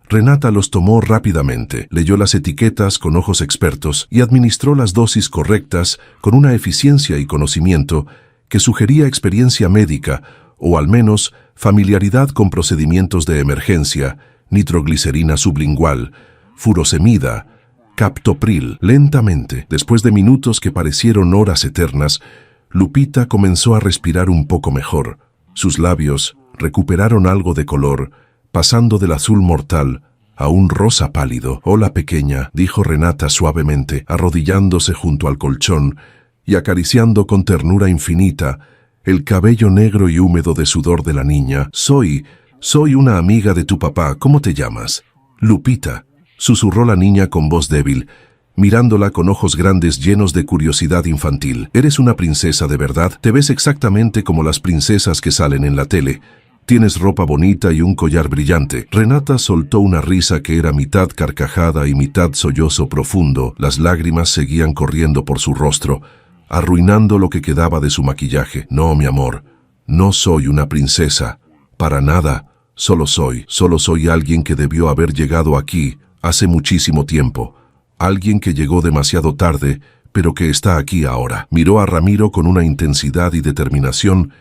Renata los tomó rápidamente, leyó las etiquetas con ojos expertos y administró las dosis correctas con una eficiencia y conocimiento que sugería experiencia médica o al menos familiaridad con procedimientos de emergencia: nitroglicerina sublingual, furosemida, captopril. Lentamente, después de minutos que parecieron horas eternas, Lupita comenzó a respirar un poco mejor. Sus labios recuperaron algo de color, pasando del azul mortal a un rosa pálido. «Hola, pequeña», dijo Renata suavemente, arrodillándose junto al colchón y acariciando con ternura infinita el cabello negro y húmedo de sudor de la niña. Soy una amiga de tu papá. ¿Cómo te llamas?» «Lupita», susurró la niña con voz débil, mirándola con ojos grandes llenos de curiosidad infantil. «¿Eres una princesa de verdad? Te ves exactamente como las princesas que salen en la tele. Tienes ropa bonita y un collar brillante». Renata soltó una risa que era mitad carcajada y mitad sollozo profundo. Las lágrimas seguían corriendo por su rostro, arruinando lo que quedaba de su maquillaje. «No, mi amor, no soy una princesa. Para nada. Solo soy alguien que debió haber llegado aquí hace muchísimo tiempo. Alguien que llegó demasiado tarde, pero que está aquí ahora». Miró a Ramiro con una intensidad y determinación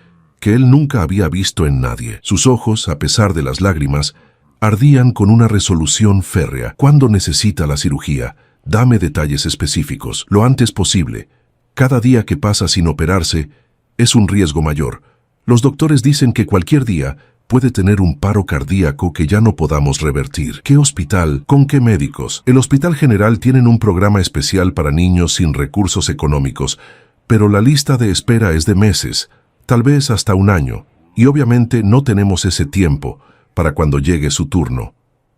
que él nunca había visto en nadie. Sus ojos, a pesar de las lágrimas, ardían con una resolución férrea. «¿Cuándo necesita la cirugía? Dame detalles específicos, lo antes posible. Cada día que pasa sin operarse es un riesgo mayor. Los doctores dicen que cualquier día puede tener un paro cardíaco que ya no podamos revertir». «¿Qué hospital? ¿Con qué médicos?» «El Hospital General tienen un programa especial para niños sin recursos económicos, pero la lista de espera es de meses, tal vez hasta un año, y obviamente no tenemos ese tiempo para cuando llegue su turno».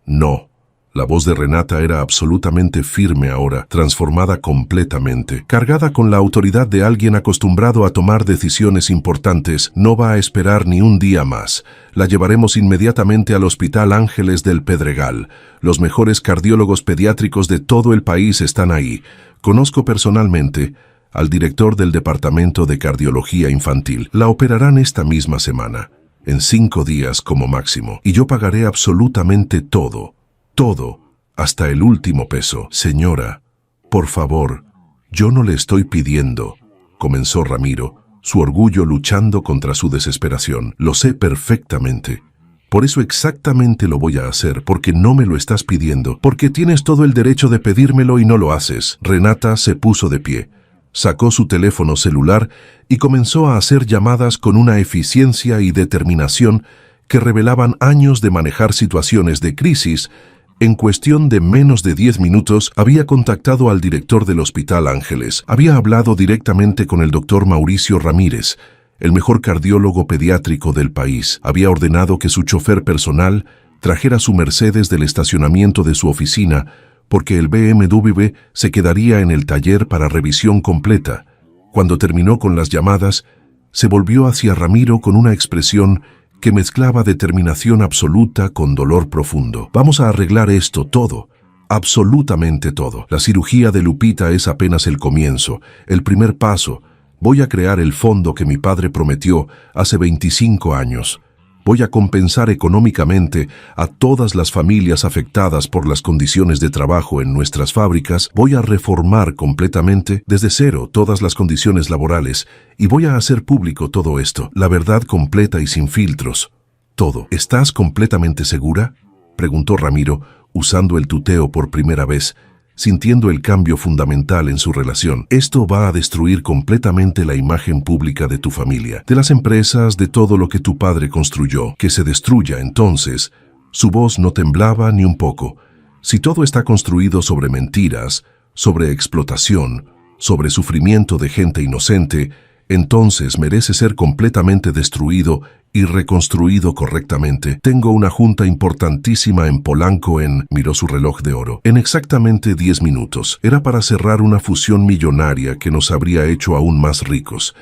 «No». La voz de Renata era absolutamente firme ahora, transformada completamente, cargada con la autoridad de alguien acostumbrado a tomar decisiones importantes. «No va a esperar ni un día más. La llevaremos inmediatamente al Hospital Ángeles del Pedregal. Los mejores cardiólogos pediátricos de todo el país están ahí. Conozco personalmente al director del Departamento de Cardiología Infantil. La operarán esta misma semana, en 5 días como máximo, y yo pagaré absolutamente todo. Todo, hasta el último peso». «Señora, por favor, yo no le estoy pidiendo», comenzó Ramiro, su orgullo luchando contra su desesperación. «Lo sé perfectamente. Por eso exactamente lo voy a hacer, porque no me lo estás pidiendo, porque tienes todo el derecho de pedírmelo y no lo haces». Renata se puso de pie, sacó su teléfono celular y comenzó a hacer llamadas con una eficiencia y determinación que revelaban años de manejar situaciones de crisis. En cuestión de menos de 10 minutos había contactado al director del Hospital Ángeles. Había hablado directamente con el doctor Mauricio Ramírez, el mejor cardiólogo pediátrico del país. Había ordenado que su chofer personal trajera su Mercedes del estacionamiento de su oficina, porque el BMW se quedaría en el taller para revisión completa. Cuando terminó con las llamadas, Se volvió hacia Ramiro con una expresión que mezclaba determinación absoluta con dolor profundo. Vamos a arreglar esto todo, absolutamente todo. La cirugía de Lupita es apenas el comienzo, el primer paso. Voy a crear el fondo que mi padre prometió hace 25 años. Voy a compensar económicamente a todas las familias afectadas por las condiciones de trabajo en nuestras fábricas. Voy a reformar completamente, desde cero, todas las condiciones laborales y voy a hacer público todo esto, la verdad completa y sin filtros. Todo. ¿Estás completamente segura?, preguntó Ramiro, usando el tuteo por primera vez, sintiendo el cambio fundamental en su relación. Esto va a destruir completamente la imagen pública de tu familia, de las empresas, de todo lo que tu padre construyó. Que se destruya, entonces. Su voz no temblaba ni un poco. Si todo está construido sobre mentiras, sobre explotación, sobre sufrimiento de gente inocente, entonces merece ser completamente destruido y reconstruido correctamente. Tengo una junta importantísima en Polanco miró su reloj de oro, en exactamente 10 minutos. Era para cerrar una fusión millonaria que nos habría hecho aún más ricos,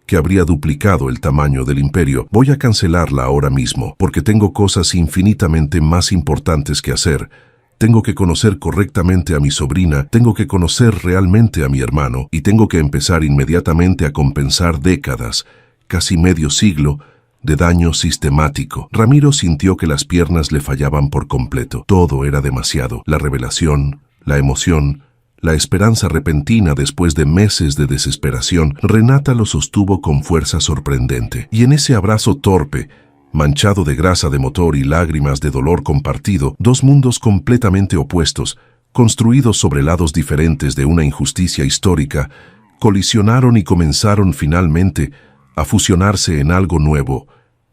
que habría duplicado el tamaño del imperio. Voy a cancelarla ahora mismo, porque tengo cosas infinitamente más importantes que hacer. Tengo que conocer correctamente a mi sobrina, tengo que conocer realmente a mi hermano, y tengo que empezar inmediatamente a compensar décadas, casi medio siglo, de daño sistemático. Ramiro sintió que las piernas le fallaban por completo. Todo era demasiado. La revelación, la emoción, la esperanza repentina después de meses de desesperación. Renata lo sostuvo con fuerza sorprendente. Y en ese abrazo torpe, manchado de grasa de motor y lágrimas de dolor compartido, dos mundos completamente opuestos, construidos sobre lados diferentes de una injusticia histórica, colisionaron y comenzaron finalmente a fusionarse en algo nuevo.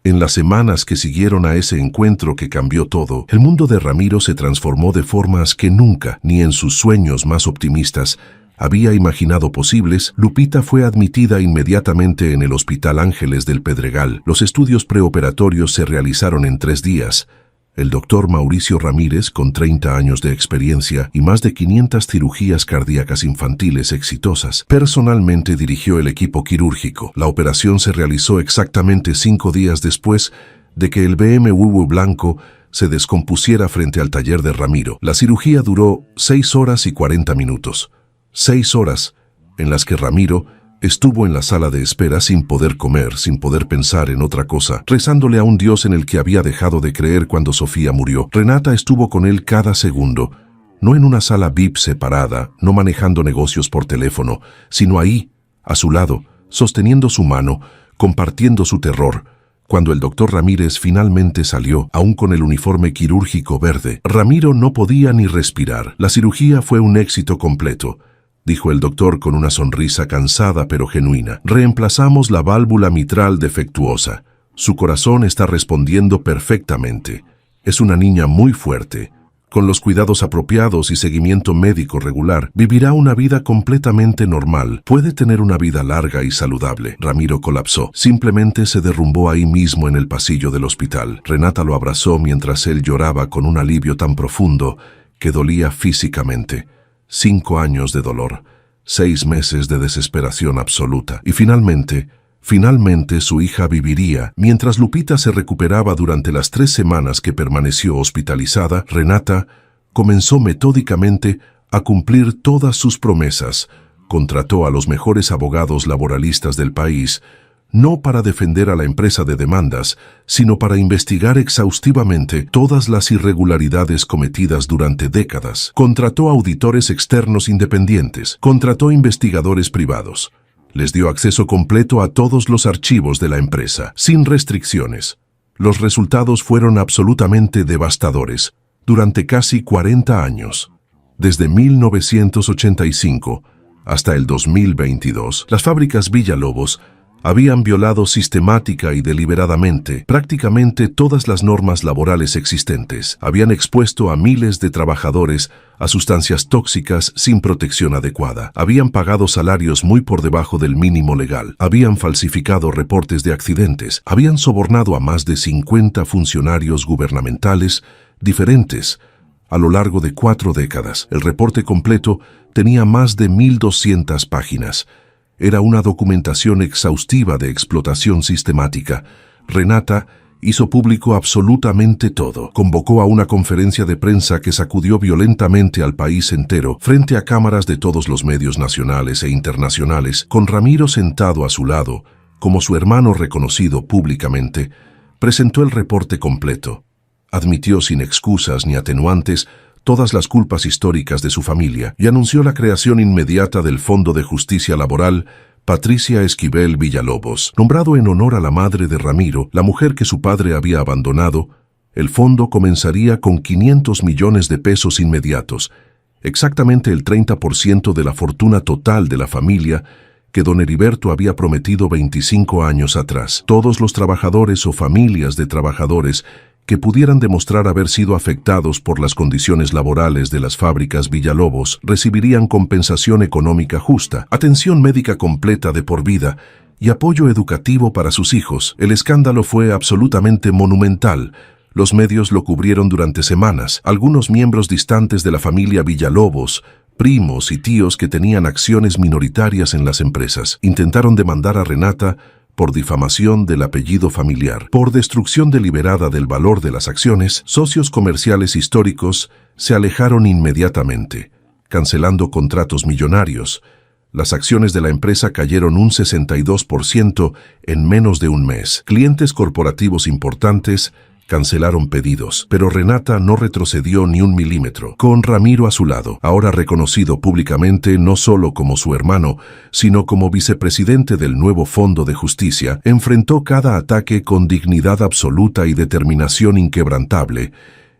En las semanas que siguieron a ese encuentro que cambió todo, el mundo de Ramiro se transformó de formas que nunca, ni en sus sueños más optimistas, había imaginado posibles. Lupita fue admitida inmediatamente en el Hospital Ángeles del Pedregal. Los estudios preoperatorios se realizaron en 3 días. El doctor Mauricio Ramírez, con 30 años de experiencia y más de 500 cirugías cardíacas infantiles exitosas, personalmente dirigió el equipo quirúrgico. La operación se realizó exactamente 5 días después de que el BMW blanco se descompusiera frente al taller de Ramiro. La cirugía duró 6 horas y 40 minutos. 6 horas en las que Ramiro estuvo en la sala de espera sin poder comer, sin poder pensar en otra cosa, rezándole a un Dios en el que había dejado de creer cuando Sofía murió. Renata estuvo con él cada segundo, no en una sala VIP separada, no manejando negocios por teléfono, sino ahí, a su lado, sosteniendo su mano, compartiendo su terror. Cuando el doctor Ramírez finalmente salió, aún con el uniforme quirúrgico verde, Ramiro no podía ni respirar. La cirugía fue un éxito completo, dijo el doctor con una sonrisa cansada pero genuina. Reemplazamos la válvula mitral defectuosa. Su corazón está respondiendo perfectamente. Es una niña muy fuerte. Con los cuidados apropiados y seguimiento médico regular, vivirá una vida completamente normal. Puede tener una vida larga y saludable. Ramiro colapsó. Simplemente se derrumbó ahí mismo en el pasillo del hospital. Renata lo abrazó mientras él lloraba con un alivio tan profundo que dolía físicamente. 5 años de dolor, 6 meses de desesperación absoluta. Y finalmente su hija viviría. Mientras Lupita se recuperaba durante las 3 semanas que permaneció hospitalizada, Renata comenzó metódicamente a cumplir todas sus promesas. Contrató a los mejores abogados laboralistas del país, no para defender a la empresa de demandas, sino para investigar exhaustivamente todas las irregularidades cometidas durante décadas. Contrató auditores externos independientes, contrató investigadores privados. Les dio acceso completo a todos los archivos de la empresa, sin restricciones. Los resultados fueron absolutamente devastadores. Durante casi 40 años, desde 1985 hasta el 2022, las fábricas Villalobos habían violado sistemática y deliberadamente prácticamente todas las normas laborales existentes. Habían expuesto a miles de trabajadores a sustancias tóxicas sin protección adecuada. Habían pagado salarios muy por debajo del mínimo legal. Habían falsificado reportes de accidentes. Habían sobornado a más de 50 funcionarios gubernamentales diferentes a lo largo de 4 décadas. El reporte completo tenía más de 1.200 páginas. Era una documentación exhaustiva de explotación sistemática. Renata hizo público absolutamente todo. Convocó a una conferencia de prensa que sacudió violentamente al país entero, frente a cámaras de todos los medios nacionales e internacionales, con Ramiro sentado a su lado, como su hermano reconocido públicamente. Presentó el reporte completo. Admitió sin excusas ni atenuantes todas las culpas históricas de su familia y anunció la creación inmediata del Fondo de Justicia Laboral Patricia Esquivel Villalobos. Nombrado en honor a la madre de Ramiro, la mujer que su padre había abandonado, el fondo comenzaría con 500 millones de pesos inmediatos, exactamente el 30% de la fortuna total de la familia que don Heriberto había prometido 25 años atrás. Todos los trabajadores o familias de trabajadores que pudieran demostrar haber sido afectados por las condiciones laborales de las fábricas Villalobos recibirían compensación económica justa, atención médica completa de por vida y apoyo educativo para sus hijos. El escándalo fue absolutamente monumental. Los medios lo cubrieron durante semanas. Algunos miembros distantes de la familia Villalobos, primos y tíos que tenían acciones minoritarias en las empresas, intentaron demandar a Renata por difamación del apellido familiar. Por destrucción deliberada del valor de las acciones, socios comerciales históricos se alejaron inmediatamente, cancelando contratos millonarios. Las acciones de la empresa cayeron un 62% en menos de un mes. Clientes corporativos importantes cancelaron pedidos, pero Renata no retrocedió ni un milímetro. Con Ramiro a su lado, ahora reconocido públicamente no solo como su hermano, sino como vicepresidente del nuevo Fondo de Justicia, enfrentó cada ataque con dignidad absoluta y determinación inquebrantable.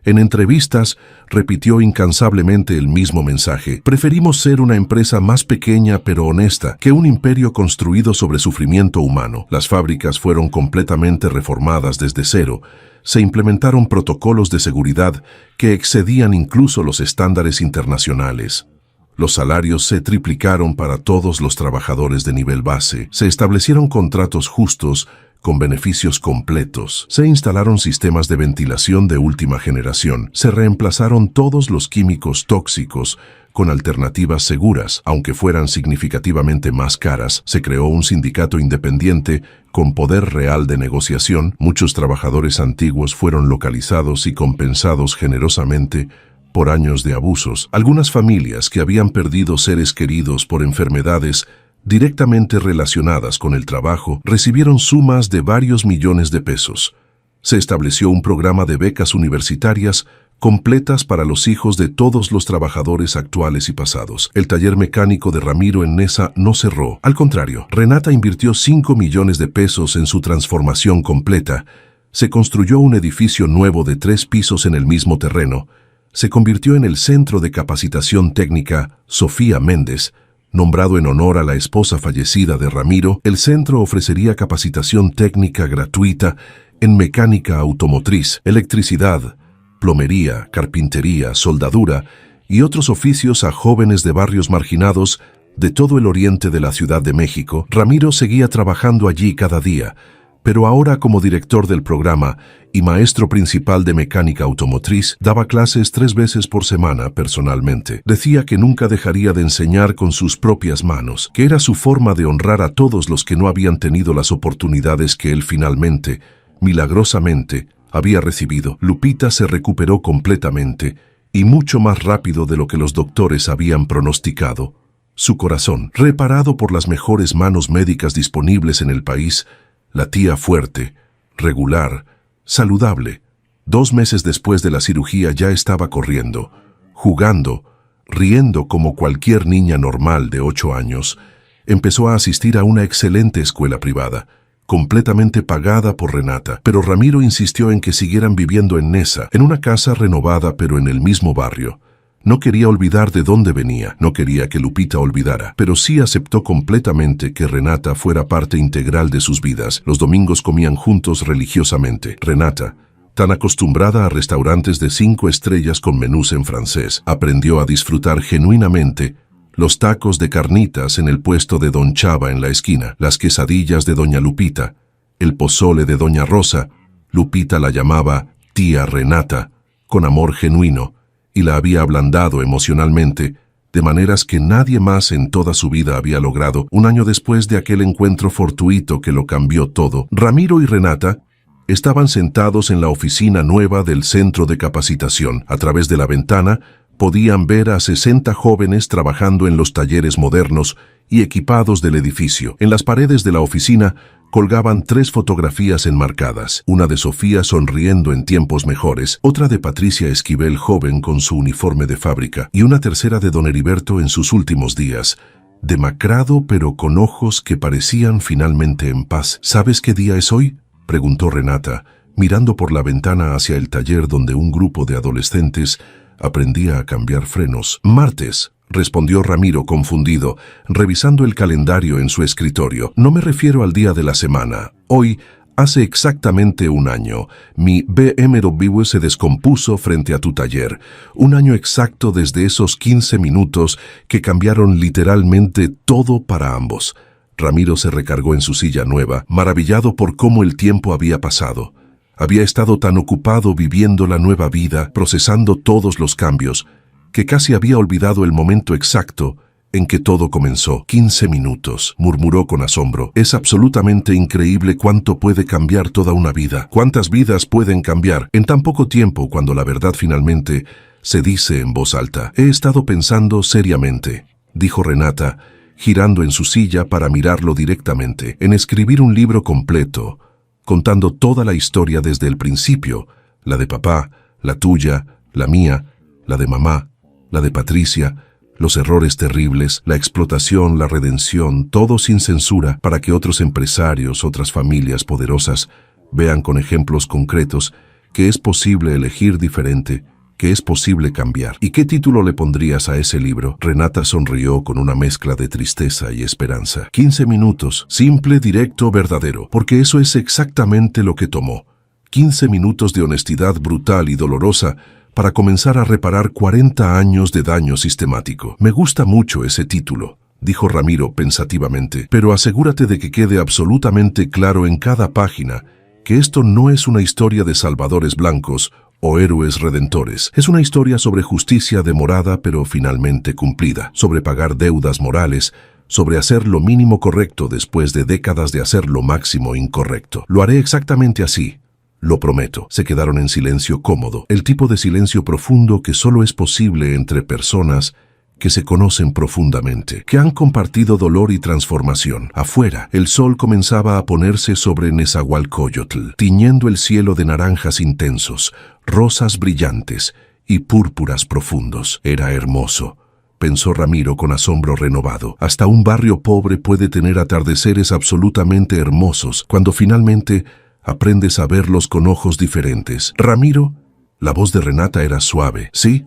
En entrevistas, repitió incansablemente el mismo mensaje: preferimos ser una empresa más pequeña pero honesta que un imperio construido sobre sufrimiento humano. Las fábricas fueron completamente reformadas desde cero. Se implementaron protocolos de seguridad que excedían incluso los estándares internacionales. Los salarios se triplicaron para todos los trabajadores de nivel base. Se establecieron contratos justos con beneficios completos. Se instalaron sistemas de ventilación de última generación. Se reemplazaron todos los químicos tóxicos con alternativas seguras, aunque fueran significativamente más caras. Se creó un sindicato independiente con poder real de negociación. Muchos trabajadores antiguos fueron localizados y compensados generosamente por años de abusos. Algunas familias que habían perdido seres queridos por enfermedades directamente relacionadas con el trabajo recibieron sumas de varios millones de pesos. Se estableció un programa de becas universitarias completas para los hijos de todos los trabajadores actuales y pasados. El taller mecánico de Ramiro en Nesa no cerró. Al contrario, Renata invirtió 5 millones de pesos en su transformación completa. Se construyó un edificio nuevo de 3 pisos en el mismo terreno. Se convirtió en el Centro de Capacitación Técnica Sofía Méndez. Nombrado en honor a la esposa fallecida de Ramiro, el centro ofrecería capacitación técnica gratuita en mecánica automotriz, electricidad, plomería, carpintería, soldadura y otros oficios a jóvenes de barrios marginados de todo el oriente de la Ciudad de México. Ramiro seguía trabajando allí cada día, pero ahora como director del programa y maestro principal de mecánica automotriz, daba clases 3 veces por semana personalmente. Decía que nunca dejaría de enseñar con sus propias manos, que era su forma de honrar a todos los que no habían tenido las oportunidades que él finalmente, milagrosamente, había recibido. Lupita se recuperó completamente y mucho más rápido de lo que los doctores habían pronosticado. Su corazón, reparado por las mejores manos médicas disponibles en el país, latía fuerte, regular, saludable. 2 meses después de la cirugía ya estaba corriendo, jugando, riendo como cualquier niña normal de 8 años. Empezó a asistir a una excelente escuela privada, completamente pagada por Renata, pero Ramiro insistió en que siguieran viviendo en Nesa, en una casa renovada pero en el mismo barrio. No quería olvidar de dónde venía, no quería que Lupita olvidara, pero sí aceptó completamente que Renata fuera parte integral de sus vidas. Los domingos comían juntos religiosamente. Renata, tan acostumbrada a restaurantes de 5 estrellas con menús en francés, aprendió a disfrutar genuinamente los tacos de carnitas en el puesto de Don Chava en la esquina, las quesadillas de Doña Lupita, el pozole de Doña Rosa. Lupita la llamaba tía Renata, con amor genuino, y la había ablandado emocionalmente, de maneras que nadie más en toda su vida había logrado. Un año después de aquel encuentro fortuito que lo cambió todo, Ramiro y Renata estaban sentados en la oficina nueva del centro de capacitación. A través de la ventana podían ver a 60 jóvenes trabajando en los talleres modernos y equipados del edificio. En las paredes de la oficina colgaban 3 fotografías enmarcadas, una de Sofía sonriendo en tiempos mejores, otra de Patricia Esquivel joven con su uniforme de fábrica y una tercera de don Heriberto en sus últimos días, demacrado pero con ojos que parecían finalmente en paz. ¿Sabes qué día es hoy?, preguntó Renata, mirando por la ventana hacia el taller donde un grupo de adolescentes aprendía a cambiar frenos. Martes, respondió Ramiro confundido, revisando el calendario en su escritorio. No me refiero al día de la semana. Hoy, hace exactamente un año, mi BMW se descompuso frente a tu taller. Un año exacto desde esos 15 minutos que cambiaron literalmente todo para ambos. Ramiro se recargó en su silla nueva, maravillado por cómo el tiempo había pasado. Había estado tan ocupado viviendo la nueva vida, procesando todos los cambios, que casi había olvidado el momento exacto en que todo comenzó. 15 minutos, murmuró con asombro. Es absolutamente increíble cuánto puede cambiar toda una vida. ¿Cuántas vidas pueden cambiar en tan poco tiempo cuando la verdad finalmente se dice en voz alta? He estado pensando seriamente, dijo Renata, girando en su silla para mirarlo directamente, en escribir un libro completo, contando toda la historia desde el principio, la de papá, la tuya, la mía, la de mamá, la de Patricia, los errores terribles, la explotación, la redención, todo sin censura, para que otros empresarios, otras familias poderosas, vean con ejemplos concretos que es posible elegir diferente, que es posible cambiar. ¿Y qué título le pondrías a ese libro? Renata sonrió con una mezcla de tristeza y esperanza. 15 minutos, simple, directo, verdadero, porque eso es exactamente lo que tomó. 15 minutos de honestidad brutal y dolorosa para comenzar a reparar 40 años de daño sistemático. Me gusta mucho ese título, dijo Ramiro pensativamente, pero asegúrate de que quede absolutamente claro en cada página que esto no es una historia de salvadores blancos o héroes redentores. Es una historia sobre justicia demorada pero finalmente cumplida, sobre pagar deudas morales, sobre hacer lo mínimo correcto después de décadas de hacer lo máximo incorrecto. Lo haré exactamente así. Lo prometo. Se quedaron en silencio cómodo, el tipo de silencio profundo que solo es posible entre personas que se conocen profundamente, que han compartido dolor y transformación. Afuera, el sol comenzaba a ponerse sobre Nezahualcóyotl, tiñendo el cielo de naranjas intensos, rosas brillantes y púrpuras profundos. Era hermoso, pensó Ramiro con asombro renovado. Hasta un barrio pobre puede tener atardeceres absolutamente hermosos cuando finalmente aprendes a verlos con ojos diferentes. Ramiro, la voz de Renata era suave. Sí,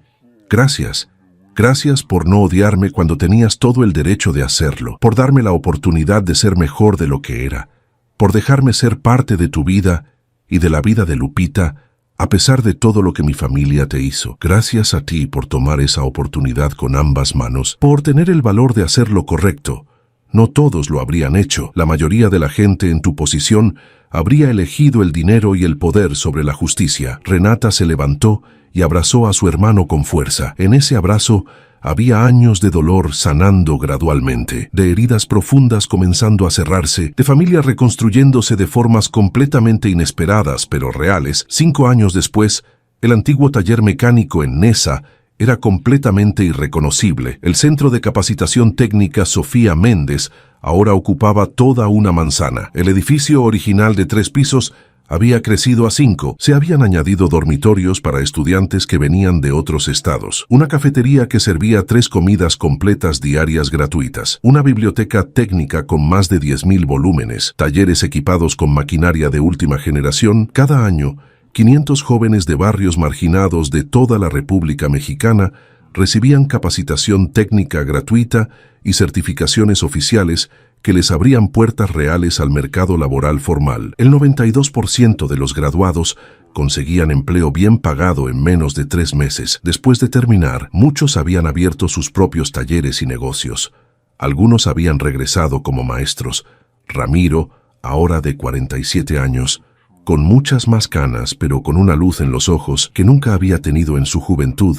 gracias. Gracias por no odiarme cuando tenías todo el derecho de hacerlo, por darme la oportunidad de ser mejor de lo que era, por dejarme ser parte de tu vida y de la vida de Lupita, a pesar de todo lo que mi familia te hizo. Gracias a ti por tomar esa oportunidad con ambas manos, por tener el valor de hacer lo correcto. No todos lo habrían hecho. La mayoría de la gente en tu posición habría elegido el dinero y el poder sobre la justicia. Renata se levantó y abrazó a su hermano con fuerza. En ese abrazo había años de dolor sanando gradualmente, de heridas profundas comenzando a cerrarse, de familia reconstruyéndose de formas completamente inesperadas pero reales. 5 años después, el antiguo taller mecánico en Neza era completamente irreconocible. El centro de capacitación técnica Sofía Méndez ahora ocupaba toda una manzana. El edificio original de 3 pisos había crecido a 5. Se habían añadido dormitorios para estudiantes que venían de otros estados, una cafetería que servía 3 comidas completas diarias gratuitas, una biblioteca técnica con más de 10.000 volúmenes, talleres equipados con maquinaria de última generación. Cada año, 500 jóvenes de barrios marginados de toda la República Mexicana recibían capacitación técnica gratuita y certificaciones oficiales que les abrían puertas reales al mercado laboral formal. El 92% de los graduados conseguían empleo bien pagado en menos de 3 meses. Después de terminar, muchos habían abierto sus propios talleres y negocios. Algunos habían regresado como maestros. Ramiro, ahora de 47 años, con muchas más canas pero con una luz en los ojos que nunca había tenido en su juventud,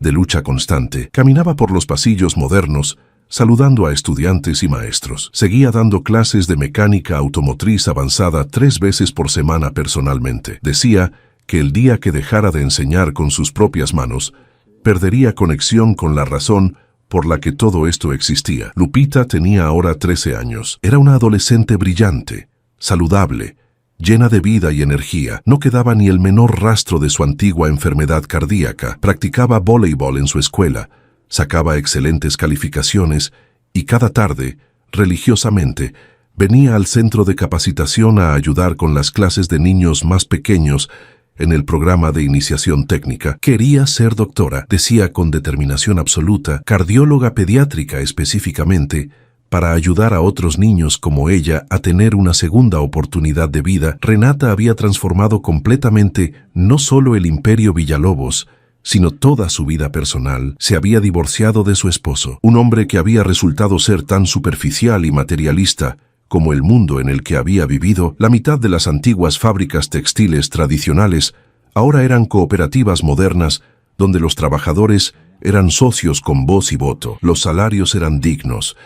de lucha constante. Caminaba por los pasillos modernos, saludando a estudiantes y maestros. Seguía dando clases de mecánica automotriz avanzada 3 veces por semana personalmente. Decía que el día que dejara de enseñar con sus propias manos, perdería conexión con la razón por la que todo esto existía. Lupita tenía ahora 13 años. Era una adolescente brillante, saludable, llena de vida y energía. No quedaba ni el menor rastro de su antigua enfermedad cardíaca. Practicaba voleibol en su escuela, sacaba excelentes calificaciones y cada tarde, religiosamente, venía al centro de capacitación a ayudar con las clases de niños más pequeños en el programa de iniciación técnica. Quería ser doctora, decía con determinación absoluta, cardióloga pediátrica específicamente, para ayudar a otros niños como ella a tener una segunda oportunidad de vida. Renata había transformado completamente no solo el imperio Villalobos, sino toda su vida personal. Se había divorciado de su esposo, un hombre que había resultado ser tan superficial y materialista como el mundo en el que había vivido. La mitad de las antiguas fábricas textiles tradicionales ahora eran cooperativas modernas donde los trabajadores eran socios con voz y voto. Los salarios eran dignos,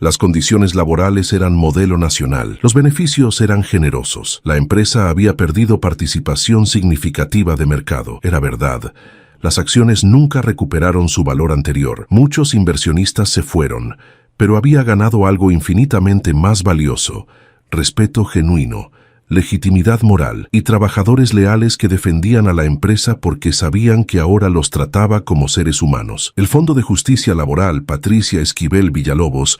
las condiciones laborales eran modelo nacional, los beneficios eran generosos. La empresa había perdido participación significativa de mercado. Era verdad. Las acciones nunca recuperaron su valor anterior. Muchos inversionistas se fueron, pero había ganado algo infinitamente más valioso: respeto genuino, legitimidad moral y trabajadores leales que defendían a la empresa porque sabían que ahora los trataba como seres humanos. El Fondo de Justicia Laboral Patricia Esquivel Villalobos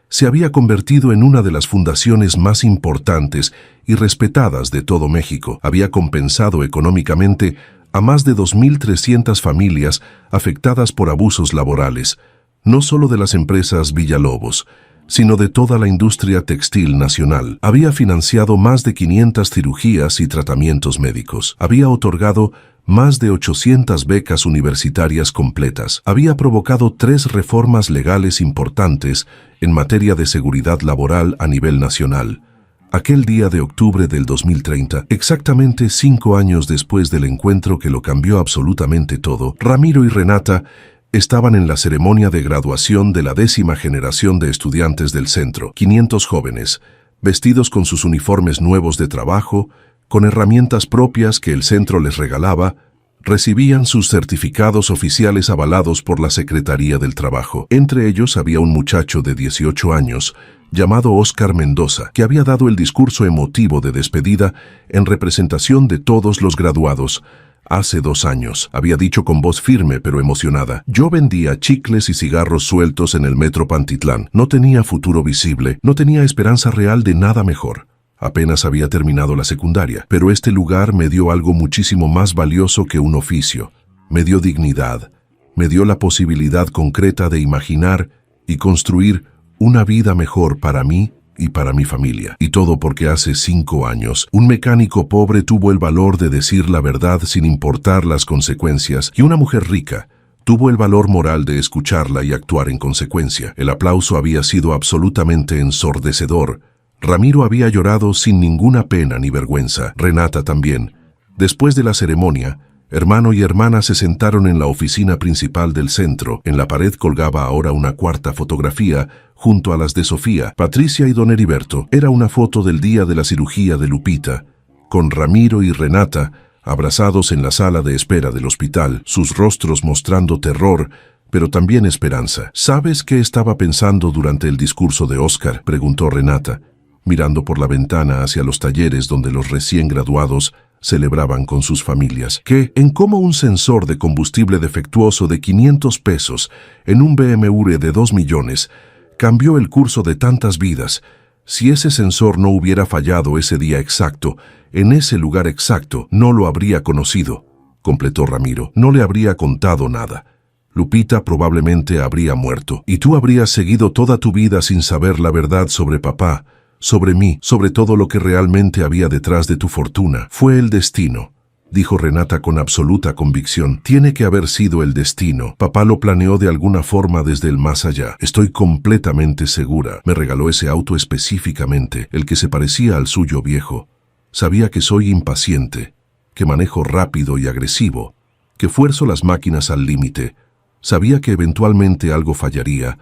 se había convertido en una de las fundaciones más importantes y respetadas de todo México. Había compensado económicamente a más de 2.300 familias afectadas por abusos laborales, no solo de las empresas Villalobos, sino de toda la industria textil nacional. Había financiado más de 500 cirugías y tratamientos médicos. Había otorgado más de 800 becas universitarias completas. Había provocado 3 reformas legales importantes en materia de seguridad laboral a nivel nacional. Aquel día de octubre del 2030, exactamente 5 años después del encuentro que lo cambió absolutamente todo, Ramiro y Renata estaban en la ceremonia de graduación de la 10ª generación de estudiantes del centro. 500 jóvenes, vestidos con sus uniformes nuevos de trabajo, con herramientas propias que el centro les regalaba, recibían sus certificados oficiales avalados por la Secretaría del Trabajo. Entre ellos había un muchacho de 18 años, llamado Óscar Mendoza, que había dado el discurso emotivo de despedida en representación de todos los graduados. Hace 2 años, había dicho con voz firme pero emocionada: yo vendía chicles y cigarros sueltos en el metro Pantitlán. No tenía futuro visible, no tenía esperanza real de nada mejor. Apenas había terminado la secundaria, pero este lugar me dio algo muchísimo más valioso que un oficio. Me dio dignidad, me dio la posibilidad concreta de imaginar y construir una vida mejor para mí y para mi familia. Y todo porque hace 5 años, un mecánico pobre tuvo el valor de decir la verdad sin importar las consecuencias, y una mujer rica tuvo el valor moral de escucharla y actuar en consecuencia. El aplauso había sido absolutamente ensordecedor. Ramiro había llorado sin ninguna pena ni vergüenza. Renata también. Después de la ceremonia, hermano y hermana se sentaron en la oficina principal del centro. En la pared colgaba ahora una 4ª fotografía, junto a las de Sofía, Patricia y don Heriberto. Era una foto del día de la cirugía de Lupita, con Ramiro y Renata abrazados en la sala de espera del hospital, sus rostros mostrando terror, pero también esperanza. ¿Sabes qué estaba pensando durante el discurso de Óscar?, preguntó Renata, mirando por la ventana hacia los talleres donde los recién graduados celebraban con sus familias. Que en cómo un sensor de combustible defectuoso de 500 pesos en un BMW de 2 millones cambió el curso de tantas vidas. Si ese sensor no hubiera fallado ese día exacto, en ese lugar exacto, no lo habría conocido, completó Ramiro. No le habría contado nada. Lupita probablemente habría muerto, y tú habrías seguido toda tu vida sin saber la verdad sobre papá, sobre mí, sobre todo lo que realmente había detrás de tu fortuna. Fue el destino, dijo Renata con absoluta convicción. Tiene que haber sido el destino. Papá lo planeó de alguna forma desde el más allá. Estoy completamente segura. Me regaló ese auto específicamente, el que se parecía al suyo viejo. Sabía que soy impaciente, que manejo rápido y agresivo, que fuerzo las máquinas al límite. Sabía que eventualmente algo fallaría,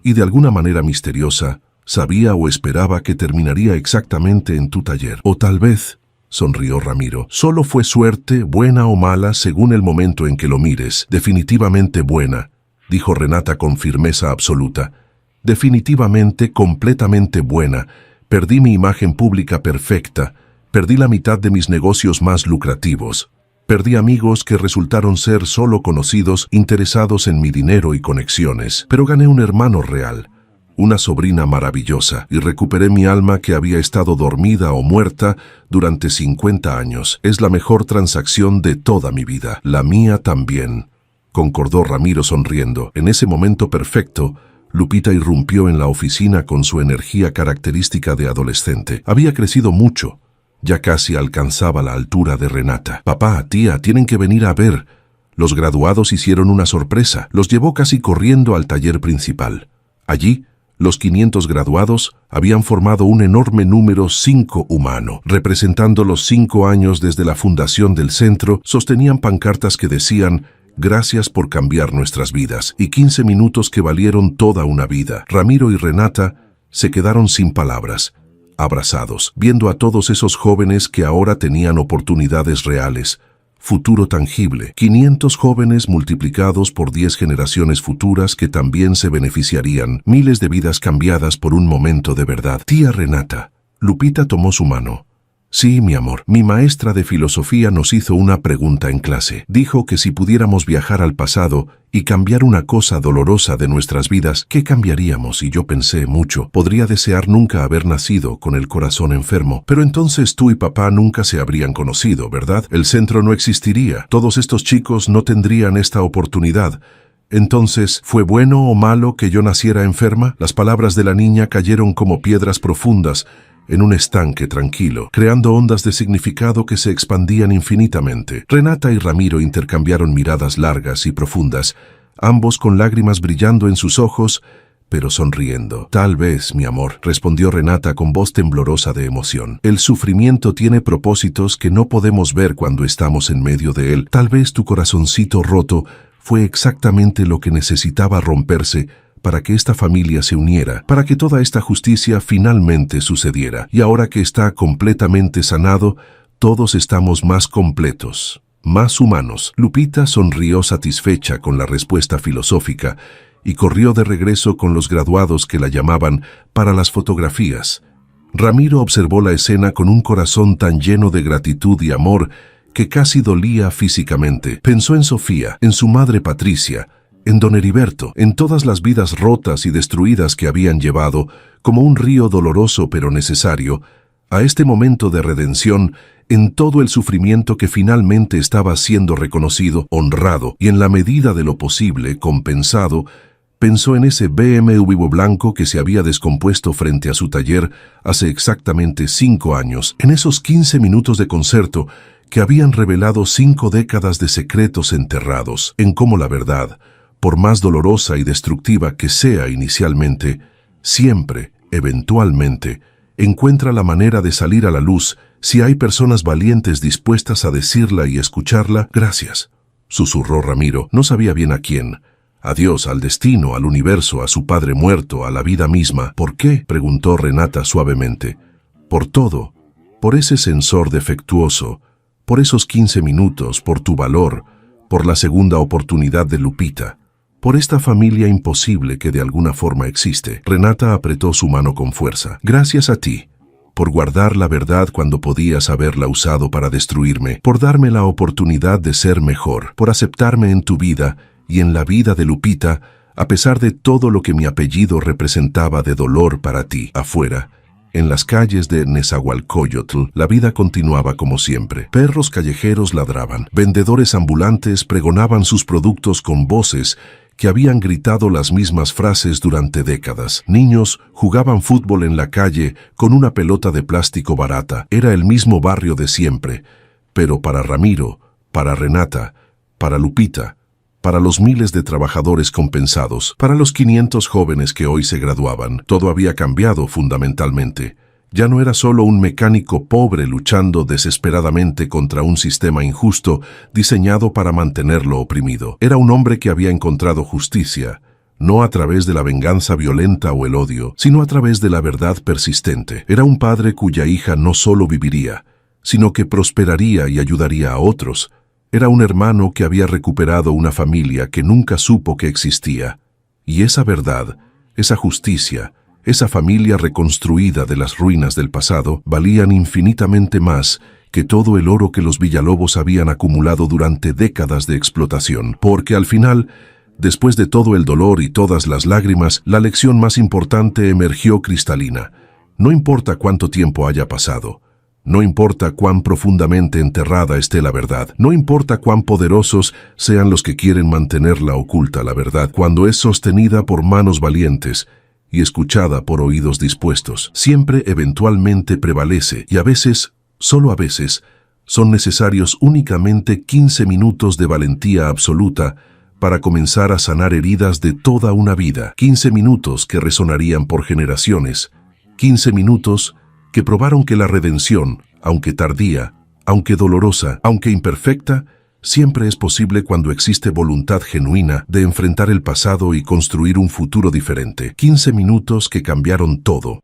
y de alguna manera misteriosa, sabía o esperaba que terminaría exactamente en tu taller. O tal vez, sonrió Ramiro, solo fue suerte, buena o mala, según el momento en que lo mires. Definitivamente buena, dijo Renata con firmeza absoluta. Definitivamente, completamente buena. Perdí mi imagen pública perfecta. Perdí la mitad de mis negocios más lucrativos. Perdí amigos que resultaron ser solo conocidos interesados en mi dinero y conexiones. Pero gané un hermano real, una sobrina maravillosa, y recuperé mi alma que había estado dormida o muerta durante 50 años. Es la mejor transacción de toda mi vida. La mía también, concordó Ramiro sonriendo. En ese momento perfecto, Lupita irrumpió en la oficina con su energía característica de adolescente. Había crecido mucho. Ya casi alcanzaba la altura de Renata. Papá, tía, tienen que venir a ver. Los graduados hicieron una sorpresa. Los llevó casi corriendo al taller principal. Allí, los 500 graduados habían formado un enorme número 5 humano. Representando los 5 años desde la fundación del centro, sostenían pancartas que decían: «Gracias por cambiar nuestras vidas», y 15 minutos que valieron toda una vida. Ramiro y Renata se quedaron sin palabras, abrazados, viendo a todos esos jóvenes que ahora tenían oportunidades reales, futuro tangible. 500 jóvenes multiplicados por 10 generaciones futuras que también se beneficiarían. Miles de vidas cambiadas por un momento de verdad. Tía Renata. Lupita tomó su mano. Sí, mi amor. Mi maestra de filosofía nos hizo una pregunta en clase. Dijo que si pudiéramos viajar al pasado y cambiar una cosa dolorosa de nuestras vidas, ¿qué cambiaríamos? Y yo pensé mucho. Podría desear nunca haber nacido con el corazón enfermo. Pero entonces tú y papá nunca se habrían conocido, ¿verdad? El centro no existiría. Todos estos chicos no tendrían esta oportunidad. Entonces, ¿fue bueno o malo que yo naciera enferma? Las palabras de la niña cayeron como piedras profundas en un estanque tranquilo, creando ondas de significado que se expandían infinitamente. Renata y Ramiro intercambiaron miradas largas y profundas, ambos con lágrimas brillando en sus ojos, pero sonriendo. Tal vez, mi amor, respondió Renata con voz temblorosa de emoción. El sufrimiento tiene propósitos que no podemos ver cuando estamos en medio de él. Tal vez tu corazoncito roto fue exactamente lo que necesitaba romperse para que esta familia se uniera, para que toda esta justicia finalmente sucediera. Y ahora que está completamente sanado, todos estamos más completos, más humanos. Lupita sonrió satisfecha con la respuesta filosófica y corrió de regreso con los graduados que la llamaban para las fotografías. Ramiro observó la escena con un corazón tan lleno de gratitud y amor que casi dolía físicamente. Pensó en Sofía, en su madre Patricia, en don Heriberto, en todas las vidas rotas y destruidas que habían llevado, como un río doloroso pero necesario, a este momento de redención, en todo el sufrimiento que finalmente estaba siendo reconocido, honrado y en la medida de lo posible compensado. Pensó en ese BMW blanco que se había descompuesto frente a su taller hace exactamente 5 años, en esos 15 minutos de concierto que habían revelado 5 décadas de secretos enterrados, en cómo la verdad, por más dolorosa y destructiva que sea inicialmente, siempre, eventualmente, encuentra la manera de salir a la luz si hay personas valientes dispuestas a decirla y escucharla. Gracias, susurró Ramiro. No sabía bien a quién. A Dios, al destino, al universo, a su padre muerto, a la vida misma. ¿Por qué?, preguntó Renata suavemente. Por todo, por ese sensor defectuoso, por esos 15 minutos, por tu valor, por la segunda oportunidad de Lupita, por esta familia imposible que de alguna forma existe. Renata apretó su mano con fuerza. Gracias a ti, por guardar la verdad cuando podías haberla usado para destruirme, por darme la oportunidad de ser mejor, por aceptarme en tu vida y en la vida de Lupita, a pesar de todo lo que mi apellido representaba de dolor para ti. Afuera, en las calles de Nezahualcóyotl, la vida continuaba como siempre. Perros callejeros ladraban, vendedores ambulantes pregonaban sus productos con voces que habían gritado las mismas frases durante décadas. Niños jugaban fútbol en la calle con una pelota de plástico barata. Era el mismo barrio de siempre, pero para Ramiro, para Renata, para Lupita, para los miles de trabajadores compensados, para los 500 jóvenes que hoy se graduaban, todo había cambiado fundamentalmente. Ya no era solo un mecánico pobre luchando desesperadamente contra un sistema injusto diseñado para mantenerlo oprimido. Era un hombre que había encontrado justicia, no a través de la venganza violenta o el odio, sino a través de la verdad persistente. Era un padre cuya hija no solo viviría, sino que prosperaría y ayudaría a otros. Era un hermano que había recuperado una familia que nunca supo que existía. Y esa verdad, esa justicia, esa familia reconstruida de las ruinas del pasado, valían infinitamente más que todo el oro que los Villalobos habían acumulado durante décadas de explotación. Porque al final, después de todo el dolor y todas las lágrimas, la lección más importante emergió cristalina. No importa cuánto tiempo haya pasado, no importa cuán profundamente enterrada esté la verdad, no importa cuán poderosos sean los que quieren mantenerla oculta, la verdad, cuando es sostenida por manos valientes y escuchada por oídos dispuestos, siempre eventualmente prevalece y a veces, solo a veces, son necesarios únicamente 15 minutos de valentía absoluta para comenzar a sanar heridas de toda una vida. 15 minutos que resonarían por generaciones. 15 minutos que probaron que la redención, aunque tardía, aunque dolorosa, aunque imperfecta, siempre es posible cuando existe voluntad genuina de enfrentar el pasado y construir un futuro diferente. 15 minutos que cambiaron todo.